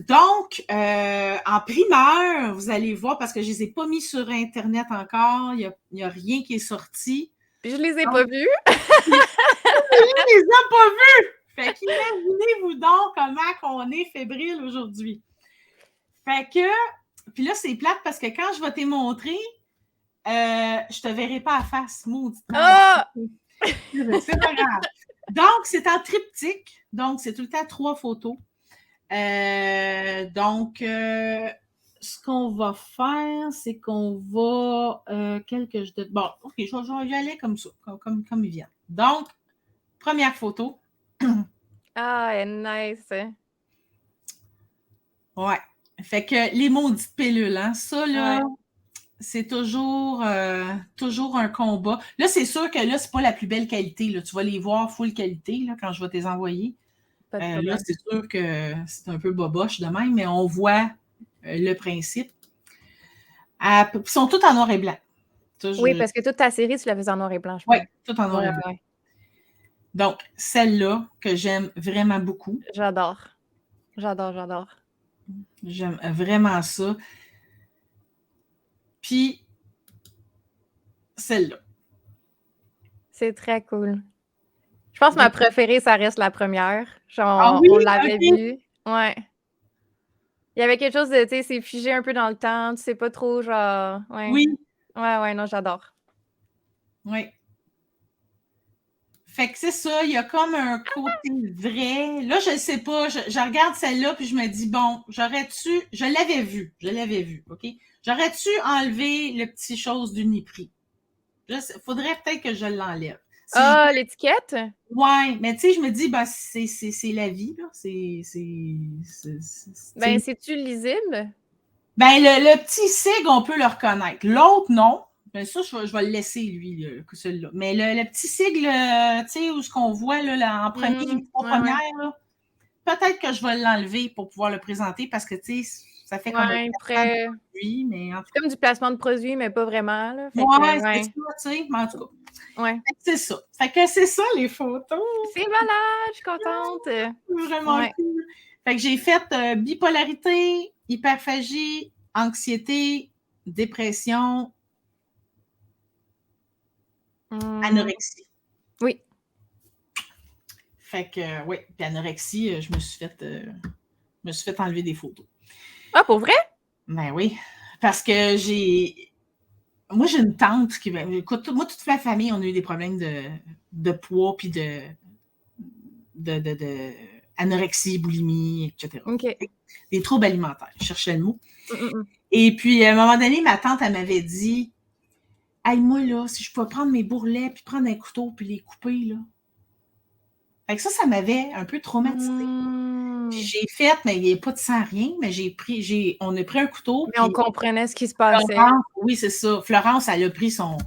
Donc, en primeur, vous allez voir, parce que je ne les ai pas mis sur Internet encore, il n'y a rien qui est sorti. Puis je les ai pas vus. Je les ai pas vus! Fait qu'imaginez-vous donc comment on est fébrile aujourd'hui. Fait que, Puis là, c'est plate parce que quand je vais te montrer, je te verrai pas à face, maudit. Ah! C'est pas grave. Donc, c'est en triptyque. Donc, c'est tout le temps 3 photos. Ce qu'on va faire, c'est qu'on va... Bon, OK, je vais y aller comme ça, comme il vient. Donc, première photo. Ah, elle est nice. Ouais. Fait que les maudites pilules, hein, ça, là, Ouais. c'est toujours un combat. Là, c'est sûr que là, c'est pas la plus belle qualité. Là. Tu vas les voir full qualité là, quand je vais te les envoyer. Pas de Là, problème. c'est sûr que c'est un peu boboche de même, mais on voit le principe. Ils sont tous en noir et blanc. Ça, Oui, parce que toute ta série, tu la faisais en noir et blanc, je pense. Oui, tout en noir et blanc. Ouais. Donc, celle-là que j'aime vraiment beaucoup. J'adore. J'adore. J'aime vraiment ça. Puis, celle-là. C'est très cool. Je pense que ma préférée, ça reste la première. Genre, Ah oui? on l'avait Ok. vue. Ouais. Il y avait quelque chose de, tu sais, c'est figé un peu dans le temps. Tu sais pas trop, genre. Ouais. Oui. Ouais, non, j'adore. Oui. Fait que c'est ça, il y a comme un côté vrai. Là, je ne sais pas, je regarde celle-là, puis je me dis, bon, je l'avais vu, OK? J'aurais-tu enlevé le petit chose d'Uniprix? Faudrait peut-être que je l'enlève. Ah, l'étiquette? Ouais, mais tu sais, je me dis, ben, c'est la vie, là. Ben, c'est-tu lisible? Ben, le petit sig, on peut le reconnaître. L'autre, non. Ben, ça, je vais le laisser, lui, celui-là. Mais le petit sigle, tu sais, où ce qu'on voit là, en premier, les 3 premières, là, peut-être que je vais l'enlever pour pouvoir le présenter parce que, tu sais, ça fait comme un placement de produit, mais en tout cas. C'est comme du placement de produit, mais pas vraiment, là. C'est ça, tu sais, mais en tout cas. Ouais. C'est ça. Fait que c'est ça, les photos. C'est malade, je suis contente. Vraiment cool. Fait que j'ai fait bipolarité, hyperphagie, anxiété, dépression, anorexie. Oui. Fait que, oui, puis anorexie, je me suis fait enlever des photos. Ah, pour vrai? Ben oui, parce que moi, j'ai une tante qui... Écoute, moi, toute ma famille, on a eu des problèmes de poids, puis de anorexie, boulimie, etc. OK. Des troubles alimentaires, je cherchais le mot. Et puis, à un moment donné, ma tante, elle m'avait dit, « Hey, moi, là, si je pouvais prendre mes bourrelets, puis prendre un couteau, puis les couper, là. » Fait que ça m'avait un peu traumatisée. Puis j'ai fait, mais il n'y a pas de sang, rien, mais on a pris un couteau. Mais on comprenait ce qui se passait. Florence, oui, c'est ça. Florence, elle a pris son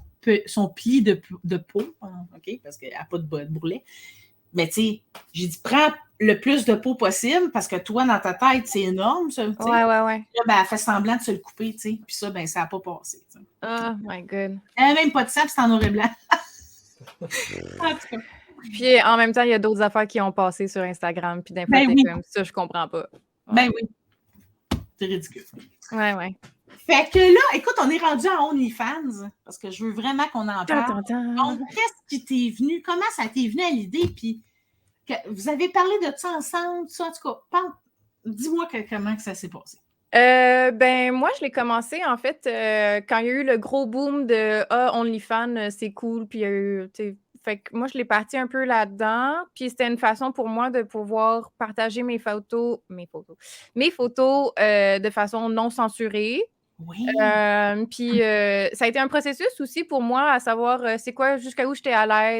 pli de peau, OK, parce qu'elle n'a pas de bourrelet. Mais tu sais, j'ai dit, prends le plus de peau possible, parce que toi, dans ta tête, c'est énorme, ça. Ouais. Là, ben, elle fait semblant de se le couper, tu sais. Puis ça, ben, ça n'a pas passé. T'sais. Oh my God. Elle n'a même pas de sang, puis c'est en noir et blanc. En tout cas. Puis en même temps, il y a d'autres affaires qui ont passé sur Instagram. Puis d'un fois, t'es comme ça, je comprends pas. Ouais. Ben oui. C'est ridicule. Ouais. Fait que là, écoute, on est rendu à OnlyFans parce que je veux vraiment qu'on en parle. Donc, qu'est-ce qui t'est venu? Comment ça t'est venu à l'idée? Puis, vous avez parlé de ça ensemble? Ça, en tout cas, dis-moi comment que ça s'est passé. Ben, moi, je l'ai commencé, en fait, quand il y a eu le gros boom de OnlyFans, c'est cool. Puis, il y a eu, fait que moi, je l'ai parti un peu là-dedans. Puis, c'était une façon pour moi de pouvoir partager mes photos de façon non censurée. Oui. Puis, ça a été un processus aussi pour moi à savoir c'est quoi, jusqu'à où j'étais à l'aise,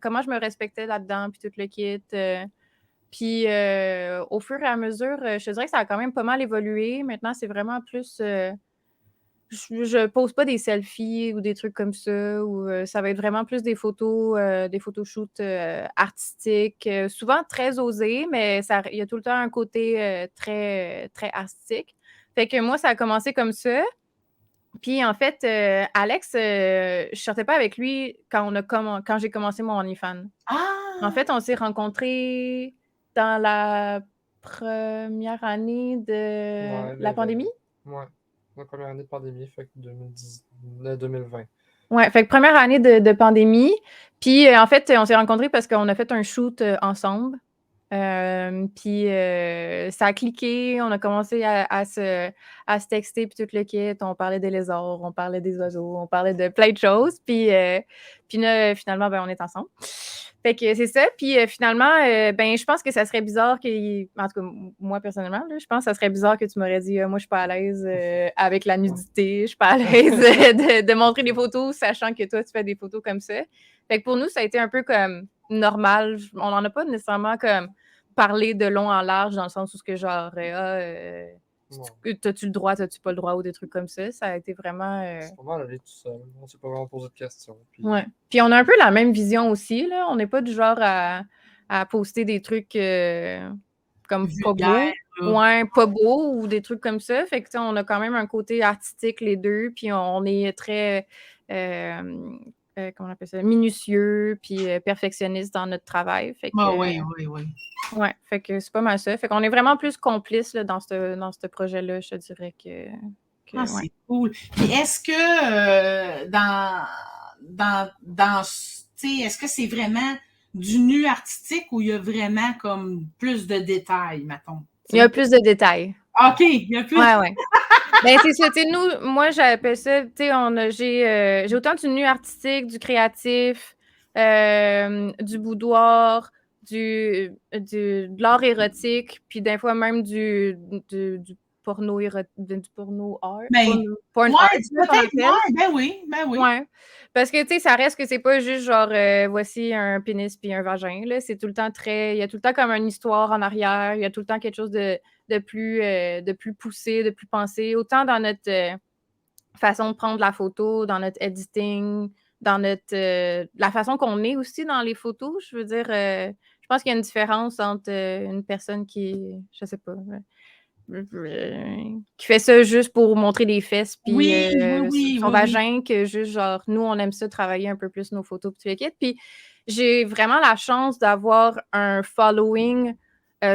comment je me respectais là-dedans, puis tout le kit. Puis, au fur et à mesure, je te dirais que ça a quand même pas mal évolué. Maintenant, c'est vraiment plus... je pose pas des selfies ou des trucs comme ça, ou ça va être vraiment plus des photoshoots artistiques, souvent très osés, mais il y a tout le temps un côté très, très artistique. Fait que moi, ça a commencé comme ça. Puis, en fait, Alex, je sortais pas avec lui quand j'ai commencé mon OnlyFans. En fait, on s'est rencontrés dans la première année de la pandémie. Ouais, la première année de pandémie, fait que 2020. Ouais, fait que première année de pandémie. Puis, en fait, on s'est rencontrés parce qu'on a fait un shoot ensemble. Puis ça a cliqué, on a commencé à se texter, puis tout le kit. On parlait des lézards, on parlait des oiseaux, on parlait de plein de choses. Puis là, finalement, ben, on est ensemble. Fait que c'est ça. Puis finalement, ben, je pense que ça serait bizarre en tout cas, moi, personnellement, là, je pense que ça serait bizarre que tu m'aurais dit moi, je suis pas à l'aise avec la nudité, je suis pas à l'aise de montrer des photos, sachant que toi, tu fais des photos comme ça. Fait que pour nous, ça a été un peu comme normal. On n'en a pas nécessairement comme parler de long en large dans le sens où ce que genre t'as-tu le droit, t'as-tu pas le droit ou des trucs comme ça. Ça a été vraiment. C'est vraiment aller tout seul. On s'est pas vraiment posé de questions. Puis... Ouais. Puis on a un peu la même vision aussi, là. On n'est pas du genre à poster des trucs comme pas beaux. Ouais, pas beaux ou des trucs comme ça. Fait que on a quand même un côté artistique les deux. Puis on est très comment on appelle ça, minutieux puis perfectionniste dans notre travail. Fait que, oui. Ouais, fait que c'est pas mal ça. Fait qu'on est vraiment plus complices là, dans ce projet-là, je te dirais que ouais. C'est cool. Puis est-ce que est-ce que c'est vraiment du nu artistique ou il y a vraiment comme plus de détails, mettons? Il y a plus de détails. OK, il y a plus. Ouais. Ben, c'est ça, tu sais, moi, j'appelle ça, tu sais, j'ai autant du nu artistique, du créatif, du boudoir, de l'art érotique, puis des fois même du porno du porno art. Porn art, peut-être, ben oui. Ouais. Parce que, tu sais, ça reste que c'est pas juste genre, voici un pénis puis un vagin, là. C'est tout le temps il y a tout le temps comme une histoire en arrière, il y a tout le temps quelque chose de plus poussé, de plus pensé, autant dans notre façon de prendre la photo, dans notre editing, dans la façon qu'on est aussi dans les photos. Je veux dire, je pense qu'il y a une différence entre une personne qui, je sais pas, qui fait ça juste pour montrer des fesses puis son vagin, que juste genre, nous, on aime ça travailler un peu plus nos photos puis tout le kit. Puis j'ai vraiment la chance d'avoir un following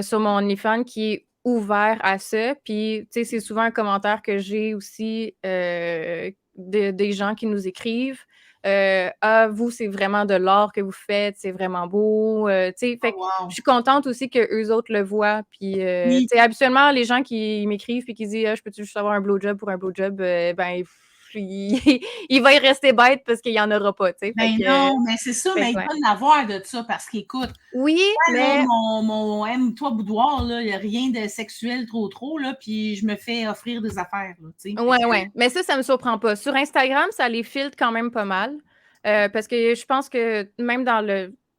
sur mon OnlyFans qui est ouvert à ça. Puis, tu sais, c'est souvent un commentaire que j'ai aussi des gens qui nous écrivent. Vous, c'est vraiment de l'art que vous faites, c'est vraiment beau. Tu sais, fait que je suis contente aussi qu'eux autres le voient. Puis, tu sais, habituellement, les gens qui m'écrivent et qui disent je peux-tu juste avoir un blowjob pour un blowjob, ben, il va y rester bête parce qu'il n'y en aura pas, tu sais. Ben non, mais c'est ça, mais il va en avoir de ça parce qu'écoute, oui, mais... mon aime-toi boudoir, il n'y a rien de sexuel trop, là, puis je me fais offrir des affaires, là, tu sais. Ouais, mais ça ne me surprend pas. Sur Instagram, ça les filtre quand même pas mal parce que je pense que même dans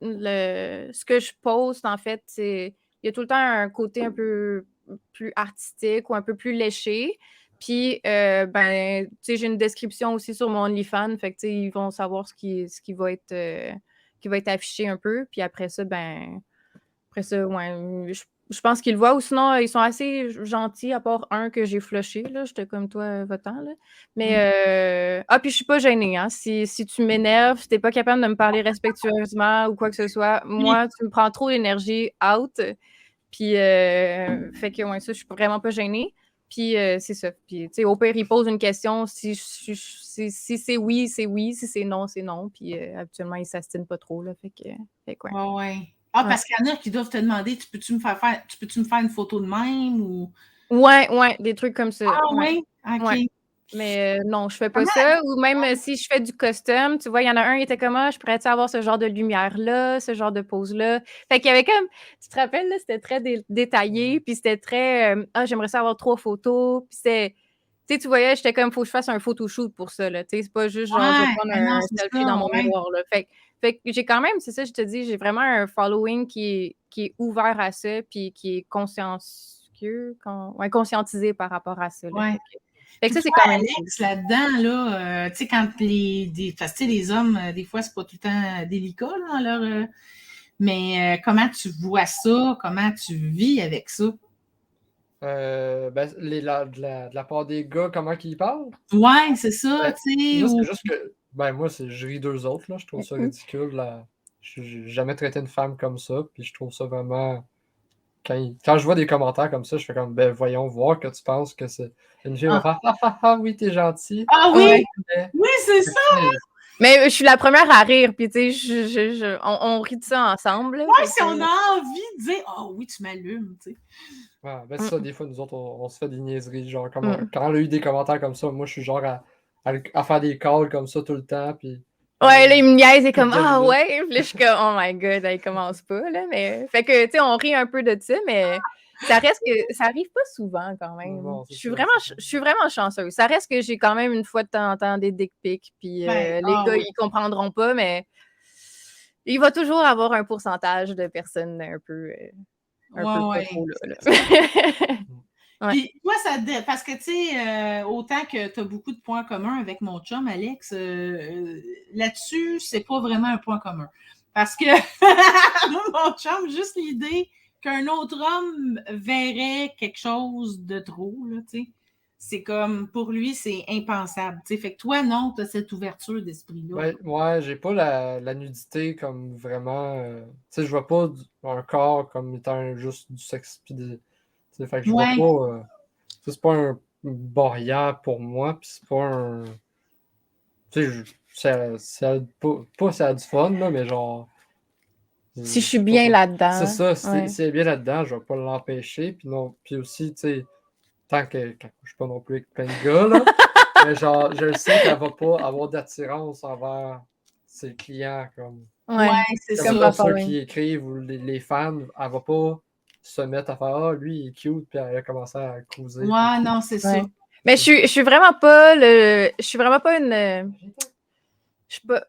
ce que je poste, en fait, il y a tout le temps un côté un peu plus artistique ou un peu plus léché. Puis, ben, tu sais, j'ai une description aussi sur mon OnlyFans, fait que, tu sais, ils vont savoir ce qui va être affiché un peu. Puis après ça, ouais, je pense qu'ils le voient. Ou sinon, ils sont assez gentils, à part un que j'ai flushé, là. J'étais comme toi, votant, là. Mais, puis je suis pas gênée, hein. Si tu m'énerves, si t'es pas capable de me parler respectueusement ou quoi que ce soit, moi, tu me prends trop d'énergie, out. Puis, fait que, ouais, ça, je suis vraiment pas gênée. Puis, c'est ça. Puis, tu sais, au pire, il pose une question. Si c'est oui, c'est oui. Si c'est non, c'est non. Puis, habituellement, il s'astine pas trop, là. Fait que ouais. Ouais. Parce qu'il y en a qui doivent te demander, tu peux-tu me faire une photo de même ou... Ouais, des trucs comme ça. Oui? OK. Ouais. Mais non, je fais pas ça. Ou même si je fais du custom, tu vois, il y en a un, il était comme je pourrais-tu avoir ce genre de lumière-là, ce genre de pose-là. Fait qu'il y avait comme, tu te rappelles, là, c'était très détaillé, puis c'était très, j'aimerais ça avoir 3 photos, puis c'était, tu sais, tu voyais, j'étais comme, faut que je fasse un photoshoot pour ça, là, tu sais, c'est pas juste genre, je vais prendre un selfie dans mon miroir, là. Fait que j'ai quand même, c'est ça, je te dis, j'ai vraiment un following qui est ouvert à ça, puis qui est conscientisé par rapport à ça, là. Ouais. Fait que ça, c'est quand même Alex, là-dedans, là, tu sais, quand les hommes, des fois, c'est pas tout le temps délicat, là, alors, mais comment tu vois ça? Comment tu vis avec ça? Ben, de la part des gars, comment ils parlent? Ouais, c'est ça, tu sais. C'est juste que, ben, moi, je ris d'eux autres, là. Je trouve ça ridicule, là. J'ai jamais traité une femme comme ça, puis je trouve ça vraiment... Quand je vois des commentaires comme ça, je fais comme, ben, voyons voir que tu penses que c'est... Une fille va faire, oui, t'es gentil. Ah oui! Oui, c'est ça! Mais je suis la première à rire, puis tu sais, on rit de ça ensemble. Ouais, si on a envie de dire « Oh oui, tu m'allumes », tu sais. Ouais, ben c'est ça, des fois, nous autres, on se fait des niaiseries. Genre, comme Mm. quand on a eu des commentaires comme ça, moi, je suis genre à faire des calls comme ça tout le temps. Puis, Ouais, là, il me niaise et comme, 10 ah minutes. ouais. Puis là, je suis comme, oh my god, elle commence pas, là. Mais, fait que, tu sais, on rit un peu de ça, mais ça reste que, ça arrive pas souvent quand même. Non, Je c'est suis ça, vraiment, c'est ça. je suis vraiment chanceuse. Ça reste que j'ai quand même une fois de temps en temps des dick pics, puis Ben, les ah gars, oui. ils comprendront pas, mais il va toujours avoir un pourcentage de personnes un peu Ouais, pas ouais. trop là. Ouais. Puis toi, parce que, tu sais, autant que tu as beaucoup de points communs avec mon chum, Alex, là-dessus, c'est pas vraiment un point commun. Parce que moi, mon chum, juste l'idée qu'un autre homme verrait quelque chose de trop, là, tu sais, c'est comme, pour lui, c'est impensable. Tu sais, fait que toi, non, tu as cette ouverture d'esprit-là. Ben, ouais, j'ai pas la nudité comme vraiment. Tu sais, je vois pas un corps comme étant juste du sexe. Puis tu sais, fait que je vois Ouais. pas. C'est pas une barrière pour moi. Puis c'est pas un. Tu sais, pas ça a du fun, là, mais genre. Si je suis C'est pas bien ça. C'est là-dedans, ça, ouais. si elle est bien là-dedans, je vais pas l'empêcher. Puis non, puis aussi, tu sais, tant que je suis pas non plus avec plein de gars, là, mais genre, je le sais qu'elle va pas avoir d'attirance envers ses clients, comme, Ouais, Ouais, c'est comme comme ça. mettons, papa, ceux ouais. qui écrivent ou les fans, elle va pas se mettre à faire « Ah, lui, il est cute », puis elle va commencer à cruiser. Puis, Ouais, non, c'est Ouais. ça. Mais je suis vraiment pas une. Je suis pas.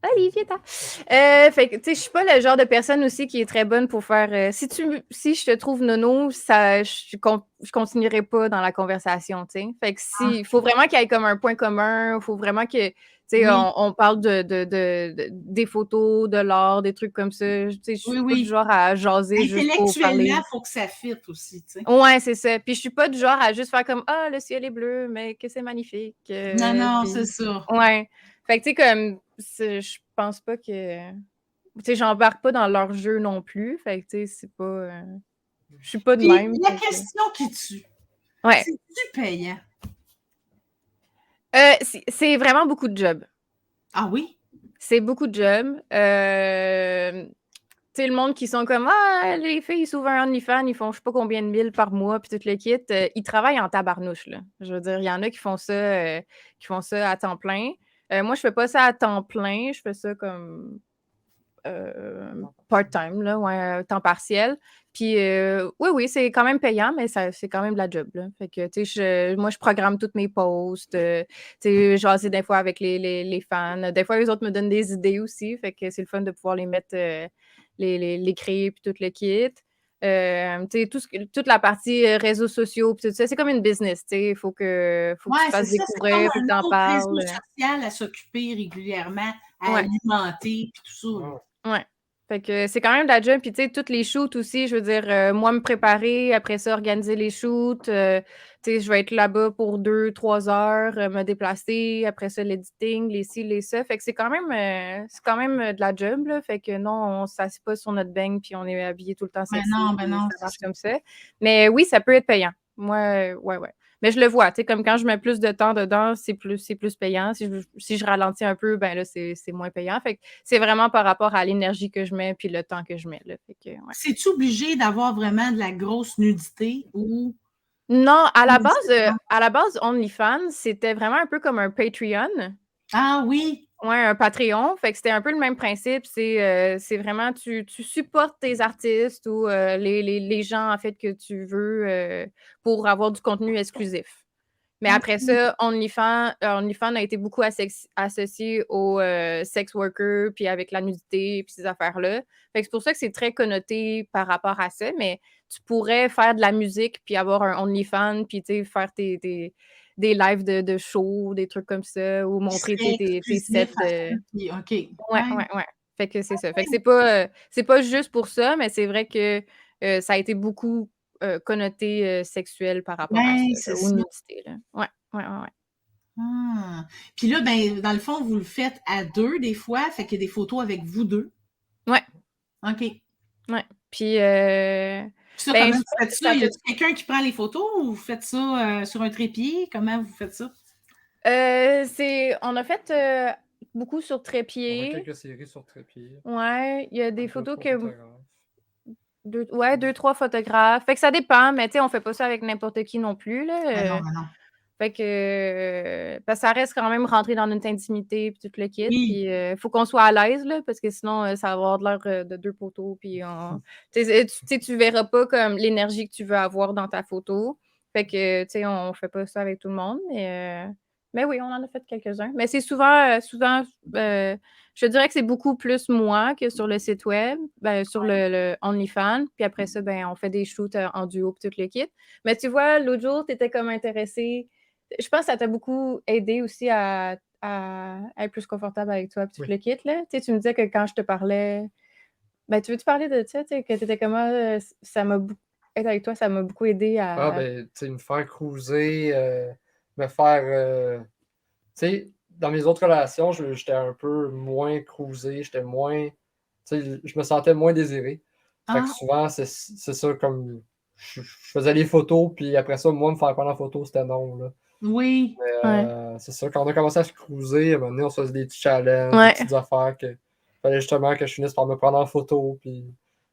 Allez, viens fait que, tu sais, je suis pas le genre de personne aussi qui est très bonne pour faire. Si je te trouve nono, je continuerai pas dans la conversation, tu sais. Fait que il faut vraiment qu'il y ait comme un point commun, il faut vraiment que, tu sais, Oui, on parle des photos, de l'art, des trucs comme ça. Tu sais, je suis oui, pas du oui. genre à jaser juste pour Intellectuellement, parler. il faut que ça fitte aussi, tu sais. Ouais, c'est ça. Puis je suis pas du genre à juste faire comme ah le ciel est bleu, mais que c'est magnifique. Non, non, Puis c'est ça. ouais. Fait que tu sais comme je pense pas que tu sais j'embarque pas dans leur jeu non plus. Fait que tu sais c'est pas je suis pas de Puis même. la Fait que question qui tue, ouais. c'est-tu payant? C'est vraiment beaucoup de job. Ah oui? C'est beaucoup de job. Tu sais, le monde qui sont comme ah, les filles s'ouvrent un OnlyFans, ils font je sais pas combien de mille par mois, puis tout le kit. Ils travaillent en tabarnouche, là. Je veux dire, il y en a qui font ça à temps plein. Moi, je fais pas ça à temps plein, je fais ça comme part-time, là, ouais, temps partiel. Puis oui, c'est quand même payant, mais c'est quand même de la job, là. Fait que, tu sais, moi, je programme toutes mes posts. Tu sais, jaser des fois avec les fans. Des fois, les autres me donnent des idées aussi. Fait que c'est le fun de pouvoir les mettre, les créer, puis tout le kit. Tu sais, toute la partie réseaux sociaux, puis tout ça, c'est comme une business, tu sais. Il faut que Ouais, tu te c'est fasses ça, c'est comme découvrir, puis que tu un en autre réseau parles. social à s'occuper régulièrement, à Ouais. alimenter, puis tout ça, là. Ouais. Fait que c'est quand même de la job. Puis, tu sais, toutes les shoots aussi, je veux dire, moi, me préparer, après ça, organiser les shoots. Tu sais, je vais être là-bas pour 2, 3 heures, me déplacer. Après ça, l'editing, les ci, les ça. Fait que c'est quand même de la job, là. Fait que non, on s'assied pas sur notre beigne puis on est habillé tout le temps sexy. Ben Puis non, ça c'est marche ça. comme ça. Mais oui, ça peut être payant. Moi, ouais. Mais je le vois, tu sais, comme quand je mets plus de temps dedans, c'est plus payant. Si je ralentis un peu, ben là, c'est moins payant. Fait que c'est vraiment par rapport à l'énergie que je mets puis le temps que je mets, là. Fait que, ouais. C'est-tu obligé d'avoir vraiment de la grosse nudité ou Non, pas nécessairement? à la base, OnlyFans, c'était vraiment un peu comme un Patreon. Ah oui? Ouais, un Patreon. Fait que c'était un peu le même principe. C'est vraiment, tu supportes tes artistes ou les gens, en fait, que tu veux pour avoir du contenu exclusif. Mais après OK. ça, OnlyFans a été beaucoup associé aux sex workers, puis avec la nudité, puis ces affaires-là. Fait que c'est pour ça que c'est très connoté par rapport à ça, mais tu pourrais faire de la musique, puis avoir un OnlyFans, puis tu sais, faire des lives de show, des trucs comme ça, ou Qui montrer serait tes sets exclusif à de... ceux qui OK. Ouais, Ouais. ouais, ouais. Fait que c'est ça. Fait que c'est pas juste pour ça, mais c'est vrai que ça a été beaucoup connoté sexuel par rapport à ça, Ouais, c'est aux ça. nudités, là. Ouais, ouais, ouais, ouais. Ah! Puis là, ben, dans le fond, vous le faites à 2 des fois, fait qu'il y a des photos avec vous 2. Ouais, OK. ouais. Puis, Puis ça, ben, comment je vous pense faites que ça? ça Y peut a-tu quelqu'un qui prend les photos ou vous faites ça, sur un trépied? Comment vous faites ça? on a fait, beaucoup sur On a trépied. quelques séries sur trépied. Ouais, il y a des Deux, photos trois que photographes. 2-3 photographes. Fait que ça dépend, mais tu sais, on fait pas ça avec n'importe qui non plus, là. Ben non, ben non. Fait que parce que ça reste quand même rentrer dans notre intimité puis tout le kit. Oui. Puis faut qu'on soit à l'aise, là, parce que sinon, ça va avoir de l'air de 2 poteaux. Puis tu sais, tu verras pas comme l'énergie que tu veux avoir dans ta photo. Fait que, tu sais, on fait pas ça avec tout le monde. Mais oui, on en a fait quelques-uns. Mais c'est souvent, je dirais que c'est beaucoup plus moi que sur le site web, sur le OnlyFans. Puis après ça, on fait des shoots en duo puis tout le kit. Mais tu vois, l'autre jour, tu étais comme intéressée. Je pense que ça t'a beaucoup aidé aussi à être plus confortable avec toi, puis tout Oui. le kit, là. Tu sais, tu me disais que quand je te parlais... tu veux-te parler de ça, tu sais, que t'étais comme... ça m'a être avec toi, ça m'a beaucoup aidé à... Tu sais, me faire cruiser, me faire... tu sais, dans mes autres relations, j'étais un peu moins cruisé, j'étais moins... Tu sais, je me sentais moins désiré. Fait que souvent, c'est ça, comme... Je faisais les photos, puis après ça, moi, me faire prendre en photo, c'était non, là. Oui. Mais, c'est ça, quand on a commencé à se cruiser, à un moment donné, on se faisait des petits challenges, Ouais. des petites affaires que fallait justement que je finisse par me prendre en photo, puis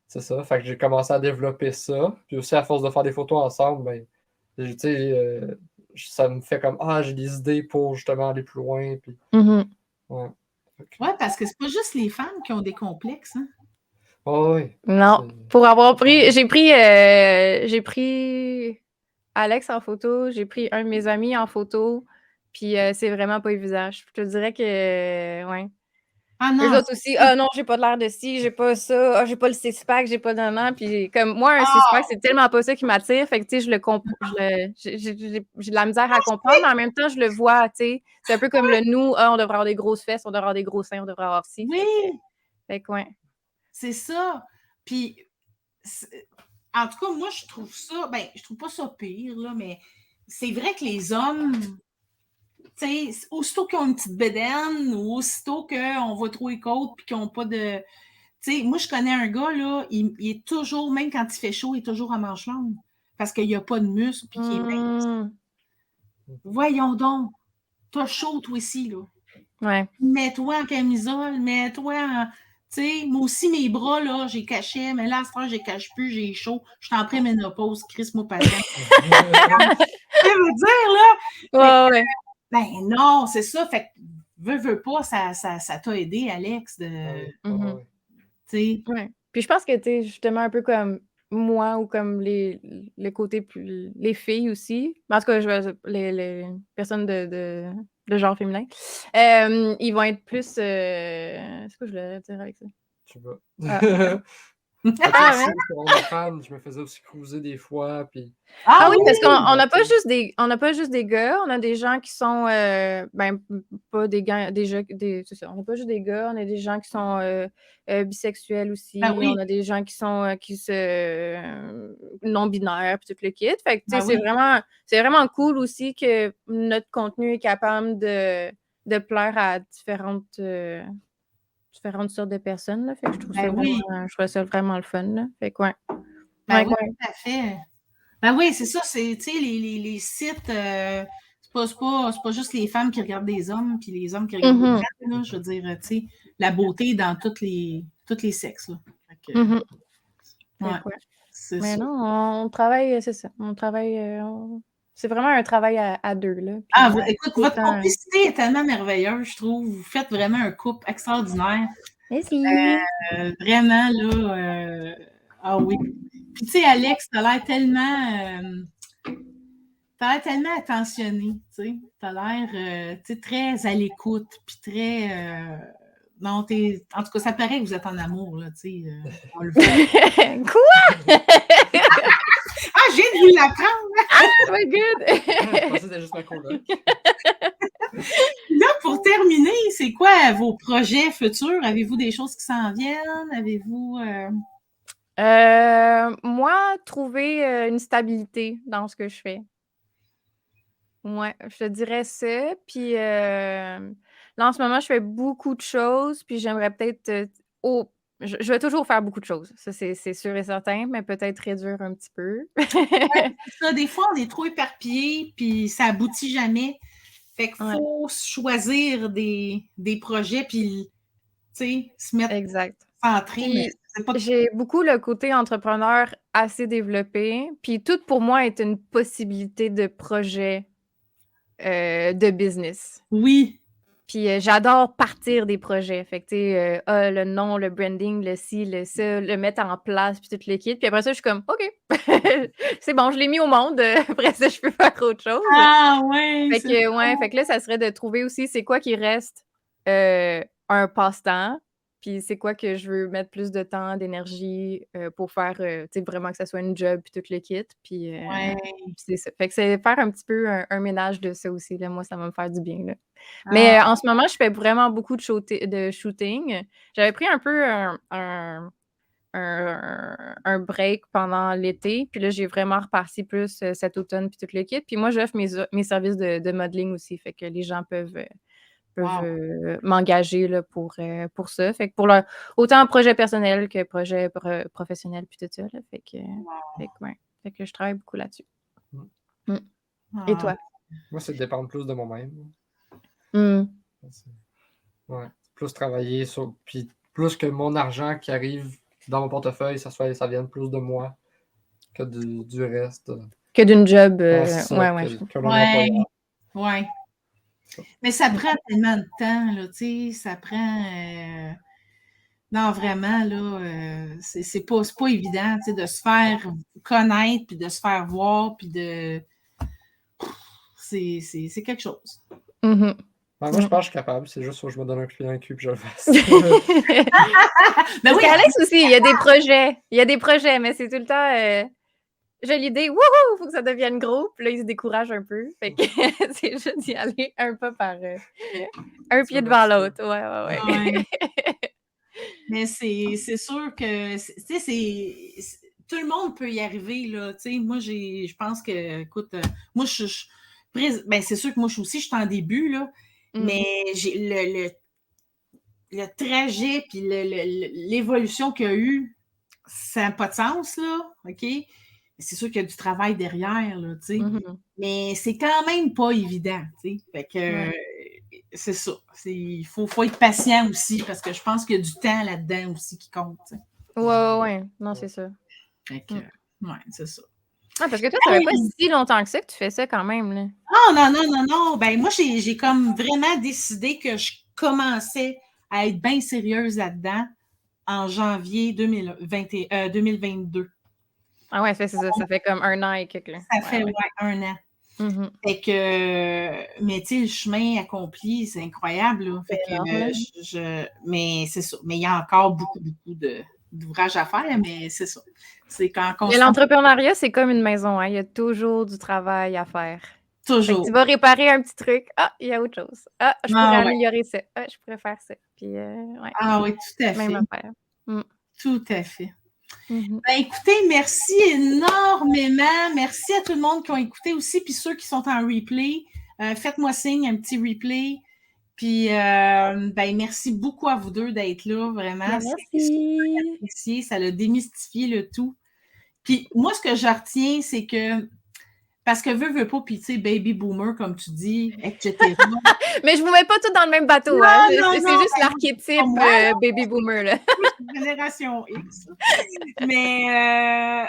c'est ça. Fait que j'ai commencé à développer ça. Puis aussi, à force de faire des photos ensemble, tu sais, ça me fait comme, j'ai des idées pour justement aller plus loin, puis Mhm. ouais. Ouais, parce que c'est pas juste les femmes qui ont des complexes, hein. Oui. Non, pour avoir pris... J'ai pris Alex en photo, j'ai pris un de mes amis en photo, puis c'est vraiment pas le visage. Je te dirais que, ouais. Ah non. Eux autres aussi, non, j'ai pas de l'air de ci, j'ai pas ça, j'ai pas le six-pack, j'ai pas de puis comme moi, un six-pack, c'est tellement pas ça qui m'attire, fait que, tu sais, je le comprends, j'ai de la misère à comprendre, mais en même temps, je le vois, tu sais, c'est un peu comme le nous, on devrait avoir des grosses fesses, on devrait avoir des gros seins, on devrait avoir ci, Oui, fait que ouais. c'est ça. Puis, en tout cas, moi, je trouve ça, je trouve pas ça pire, là, mais c'est vrai que les hommes, tu sais, aussitôt qu'ils ont une petite bédaine ou aussitôt qu'on voit trop les côtes puis qu'ils n'ont pas de... Tu sais, moi, je connais un gars, là, il est toujours, même quand il fait chaud, il est toujours à manche longue parce qu'il n'y a pas de muscle puis qu'il est mince. Voyons donc, t'as chaud, toi aussi, là. Ouais. Mets-toi en camisole, mets-toi en... Tu sais, moi aussi, mes bras, là, j'ai caché, mais là, à ce temps, je les cache plus, j'ai chaud. Je suis en préménopause, Chris, moi, patient. Ça veut dire, là... Ouais. Ben non, c'est ça. Fait que, veux pas, ça t'a aidé, Alex, de... Mhm. Tu sais... Ouais. Puis je pense que tu es justement un peu comme moi ou comme les côtés plus... les filles aussi. En tout cas, les personnes de genre féminin. Ils vont être plus... c'est quoi je voulais dire avec ça? Je sais pas. Ah, Pour les fans, je me faisais aussi cruiser des fois, puis... Ah oui, parce qu'on n'a pas juste des gars, on a des gens qui sont pas des gars, c'est ça, on n'a pas juste des gars, on a des gens qui sont bisexuels aussi, oui. on a des gens qui sont non-binaires, puis tout le kit. Fait que c'est vraiment cool aussi que notre contenu est capable de plaire à différentes sortes de personnes. Là. Fait que je trouve ça vraiment le fun. Là. Fait que oui, tout à fait. Ben oui, c'est ça, c'est, tu sais, les sites, c'est pas juste les femmes qui regardent des hommes, puis les hommes qui regardent des femmes, là, je veux dire, tu sais, la beauté dans tous les sexes, là. Fait que, c'est mais ça. non, on travaille, c'est ça, on travaille, c'est vraiment un travail à deux, là. Puis, Écoute, votre complicité est tellement merveilleuse, je trouve, vous faites vraiment un couple extraordinaire. Merci. Vraiment, là, ah oui. Puis, tu sais, Alex, t'as l'air tellement attentionné, tu sais. T'as l'air, tu sais, très à l'écoute, puis très... non, en tout cas, ça paraît que vous êtes en amour, là, tu sais. On le voit. Quoi? Je viens de vous l'apprendre! Oh my God! Je pensais que c'était juste ma coloc. Là, pour terminer, c'est quoi vos projets futurs? Avez-vous des choses qui s'en viennent? Avez-vous... Moi, trouver une stabilité dans ce que je fais. Ouais, je te dirais ça. Puis là, en ce moment, je fais beaucoup de choses, puis j'aimerais peut-être... je vais toujours faire beaucoup de choses, ça c'est sûr et certain, mais peut-être réduire un petit peu. C'est ça, des fois, on est trop éparpillés, puis ça aboutit jamais. Fait qu'il faut choisir des projets, puis, tu sais, se mettre centré. Mais c'est pas... J'ai beaucoup le côté entrepreneur assez développé, puis tout pour moi est une possibilité de projet de business. Oui. Puis j'adore partir des projets. Fait que, tu sais, le nom, le branding, le ci, le ça, le mettre en place, puis tout le kit. Puis après ça, je suis comme, OK, c'est bon, je l'ai mis au monde. Après ça, je peux faire autre chose. Ah, ouais. Fait que là, ça serait de trouver aussi c'est quoi qui reste un passe-temps. Puis c'est quoi que je veux mettre plus de temps, d'énergie pour faire, tu sais, vraiment que ça soit une job, puis tout le kit. Puis c'est ça. Fait que c'est faire un petit peu un ménage de ça aussi. Là. Moi, ça va me faire du bien. Là. Mais en ce moment, je fais vraiment beaucoup de shooting. J'avais pris un peu un break pendant l'été. Puis là, j'ai vraiment reparti plus cet automne puis toute l'équipe. Puis moi, j'offre mes services de modeling aussi. Fait que les gens peuvent m'engager là, pour ça. Fait que pour autant projet personnel que projet professionnel puis tout ça. Là. Fait que je travaille beaucoup là-dessus. Et toi? Moi, c'est de dépendre plus de moi-même. Plus travailler sur... Puis plus que mon argent qui arrive dans mon portefeuille, ça vienne plus de moi que du reste. Que d'une job. Ouais. Mais ça prend tellement de temps, là, tu sais, ça prend... Non, vraiment, là, c'est pas évident, tu sais, de se faire connaître, puis de se faire voir, puis de... C'est quelque chose. Moi, je pense que je suis capable. C'est juste que je me donne un client un cul et je le fasse. Ben oui, Alex aussi, il y a des projets. Il y a des projets, mais c'est tout le temps... j'ai l'idée, wouhou, faut que ça devienne gros. Puis là, il se décourage un peu. Fait que c'est juste d'y aller un pas par un pied devant l'autre. Ouais. Mais c'est sûr que, tu sais, tout le monde peut y arriver, là. Tu sais, moi, je pense que, écoute, moi, ben, c'est sûr que moi, je suis en début, là. Mais j'ai le trajet puis l'évolution qu'il y a eu, ça n'a pas de sens, là. OK? C'est sûr qu'il y a du travail derrière, là, tu sais. Mais c'est quand même pas évident, tu sais. Fait que c'est ça. Il faut être patient aussi, parce que je pense qu'il y a du temps là-dedans aussi qui compte, tu sais. Ouais. Non, c'est ça. Fait que, c'est ça. Ah, parce que toi, ça fait pas si longtemps que ça que tu fais ça quand même, là. Non. Ben, moi, j'ai comme vraiment décidé que je commençais à être bien sérieuse là-dedans en janvier 2022. Ah ouais, c'est ça. Ça fait comme 1 an et quelques. Là. Ça fait 1 an. Fait que, mais tu sais, le chemin accompli, c'est incroyable. Là. Fait que, mais c'est ça. Mais il y a encore beaucoup d'ouvrages à faire, mais c'est ça. C'est quand mais l'entrepreneuriat, c'est comme une maison. Hein. Il y a toujours du travail à faire. Toujours. Tu vas réparer un petit truc. Ah, il y a autre chose. Ah, je pourrais améliorer ça. Ah, je pourrais faire ça. Puis, Ah oui, tout à fait. Même affaire. Tout à fait. Ben, écoutez, merci énormément. Merci à tout le monde qui ont écouté aussi, puis ceux qui sont en replay. Faites-moi signe, un petit replay. Puis, ben, merci beaucoup à vous deux d'être là, vraiment. Merci. C'est super apprécié. Ça a démystifié le tout. Puis, moi, ce que je retiens, c'est que, parce que veux pas, puis tu sais, baby boomer, comme tu dis, etc. Mais je vous mets pas tout dans le même bateau. Hein. C'est juste l'archétype baby boomer, là. Génération X. Mais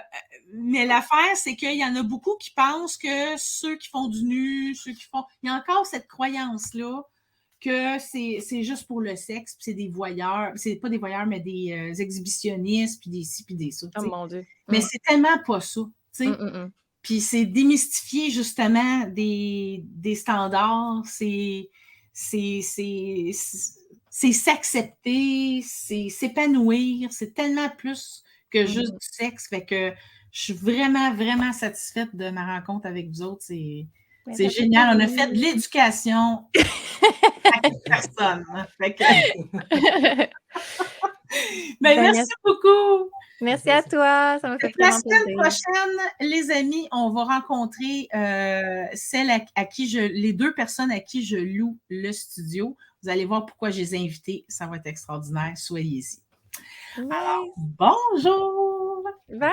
l'affaire, c'est qu'il y en a beaucoup qui pensent que ceux qui font du nu, il y a encore cette croyance-là que c'est juste pour le sexe, puis c'est des voyeurs, c'est pas des voyeurs, mais des exhibitionnistes, puis des ci, puis des ça. Oh mon Dieu. Mais c'est tellement pas ça, tu sais. Puis c'est démystifier justement des standards, c'est s'accepter, c'est s'épanouir, c'est tellement plus que juste du sexe. Fait que je suis vraiment, vraiment satisfaite de ma rencontre avec vous autres. C'est génial. On a fait de l'éducation à toute personne. Fait que... merci beaucoup. Merci à toi. Ça m'a fait La vraiment semaine plaisir. prochaine, les amis, on va rencontrer les 2 personnes à qui je loue le studio. Vous allez voir pourquoi je les ai invités. Ça va être extraordinaire. Soyez-y. Alors, bonjour! Bye!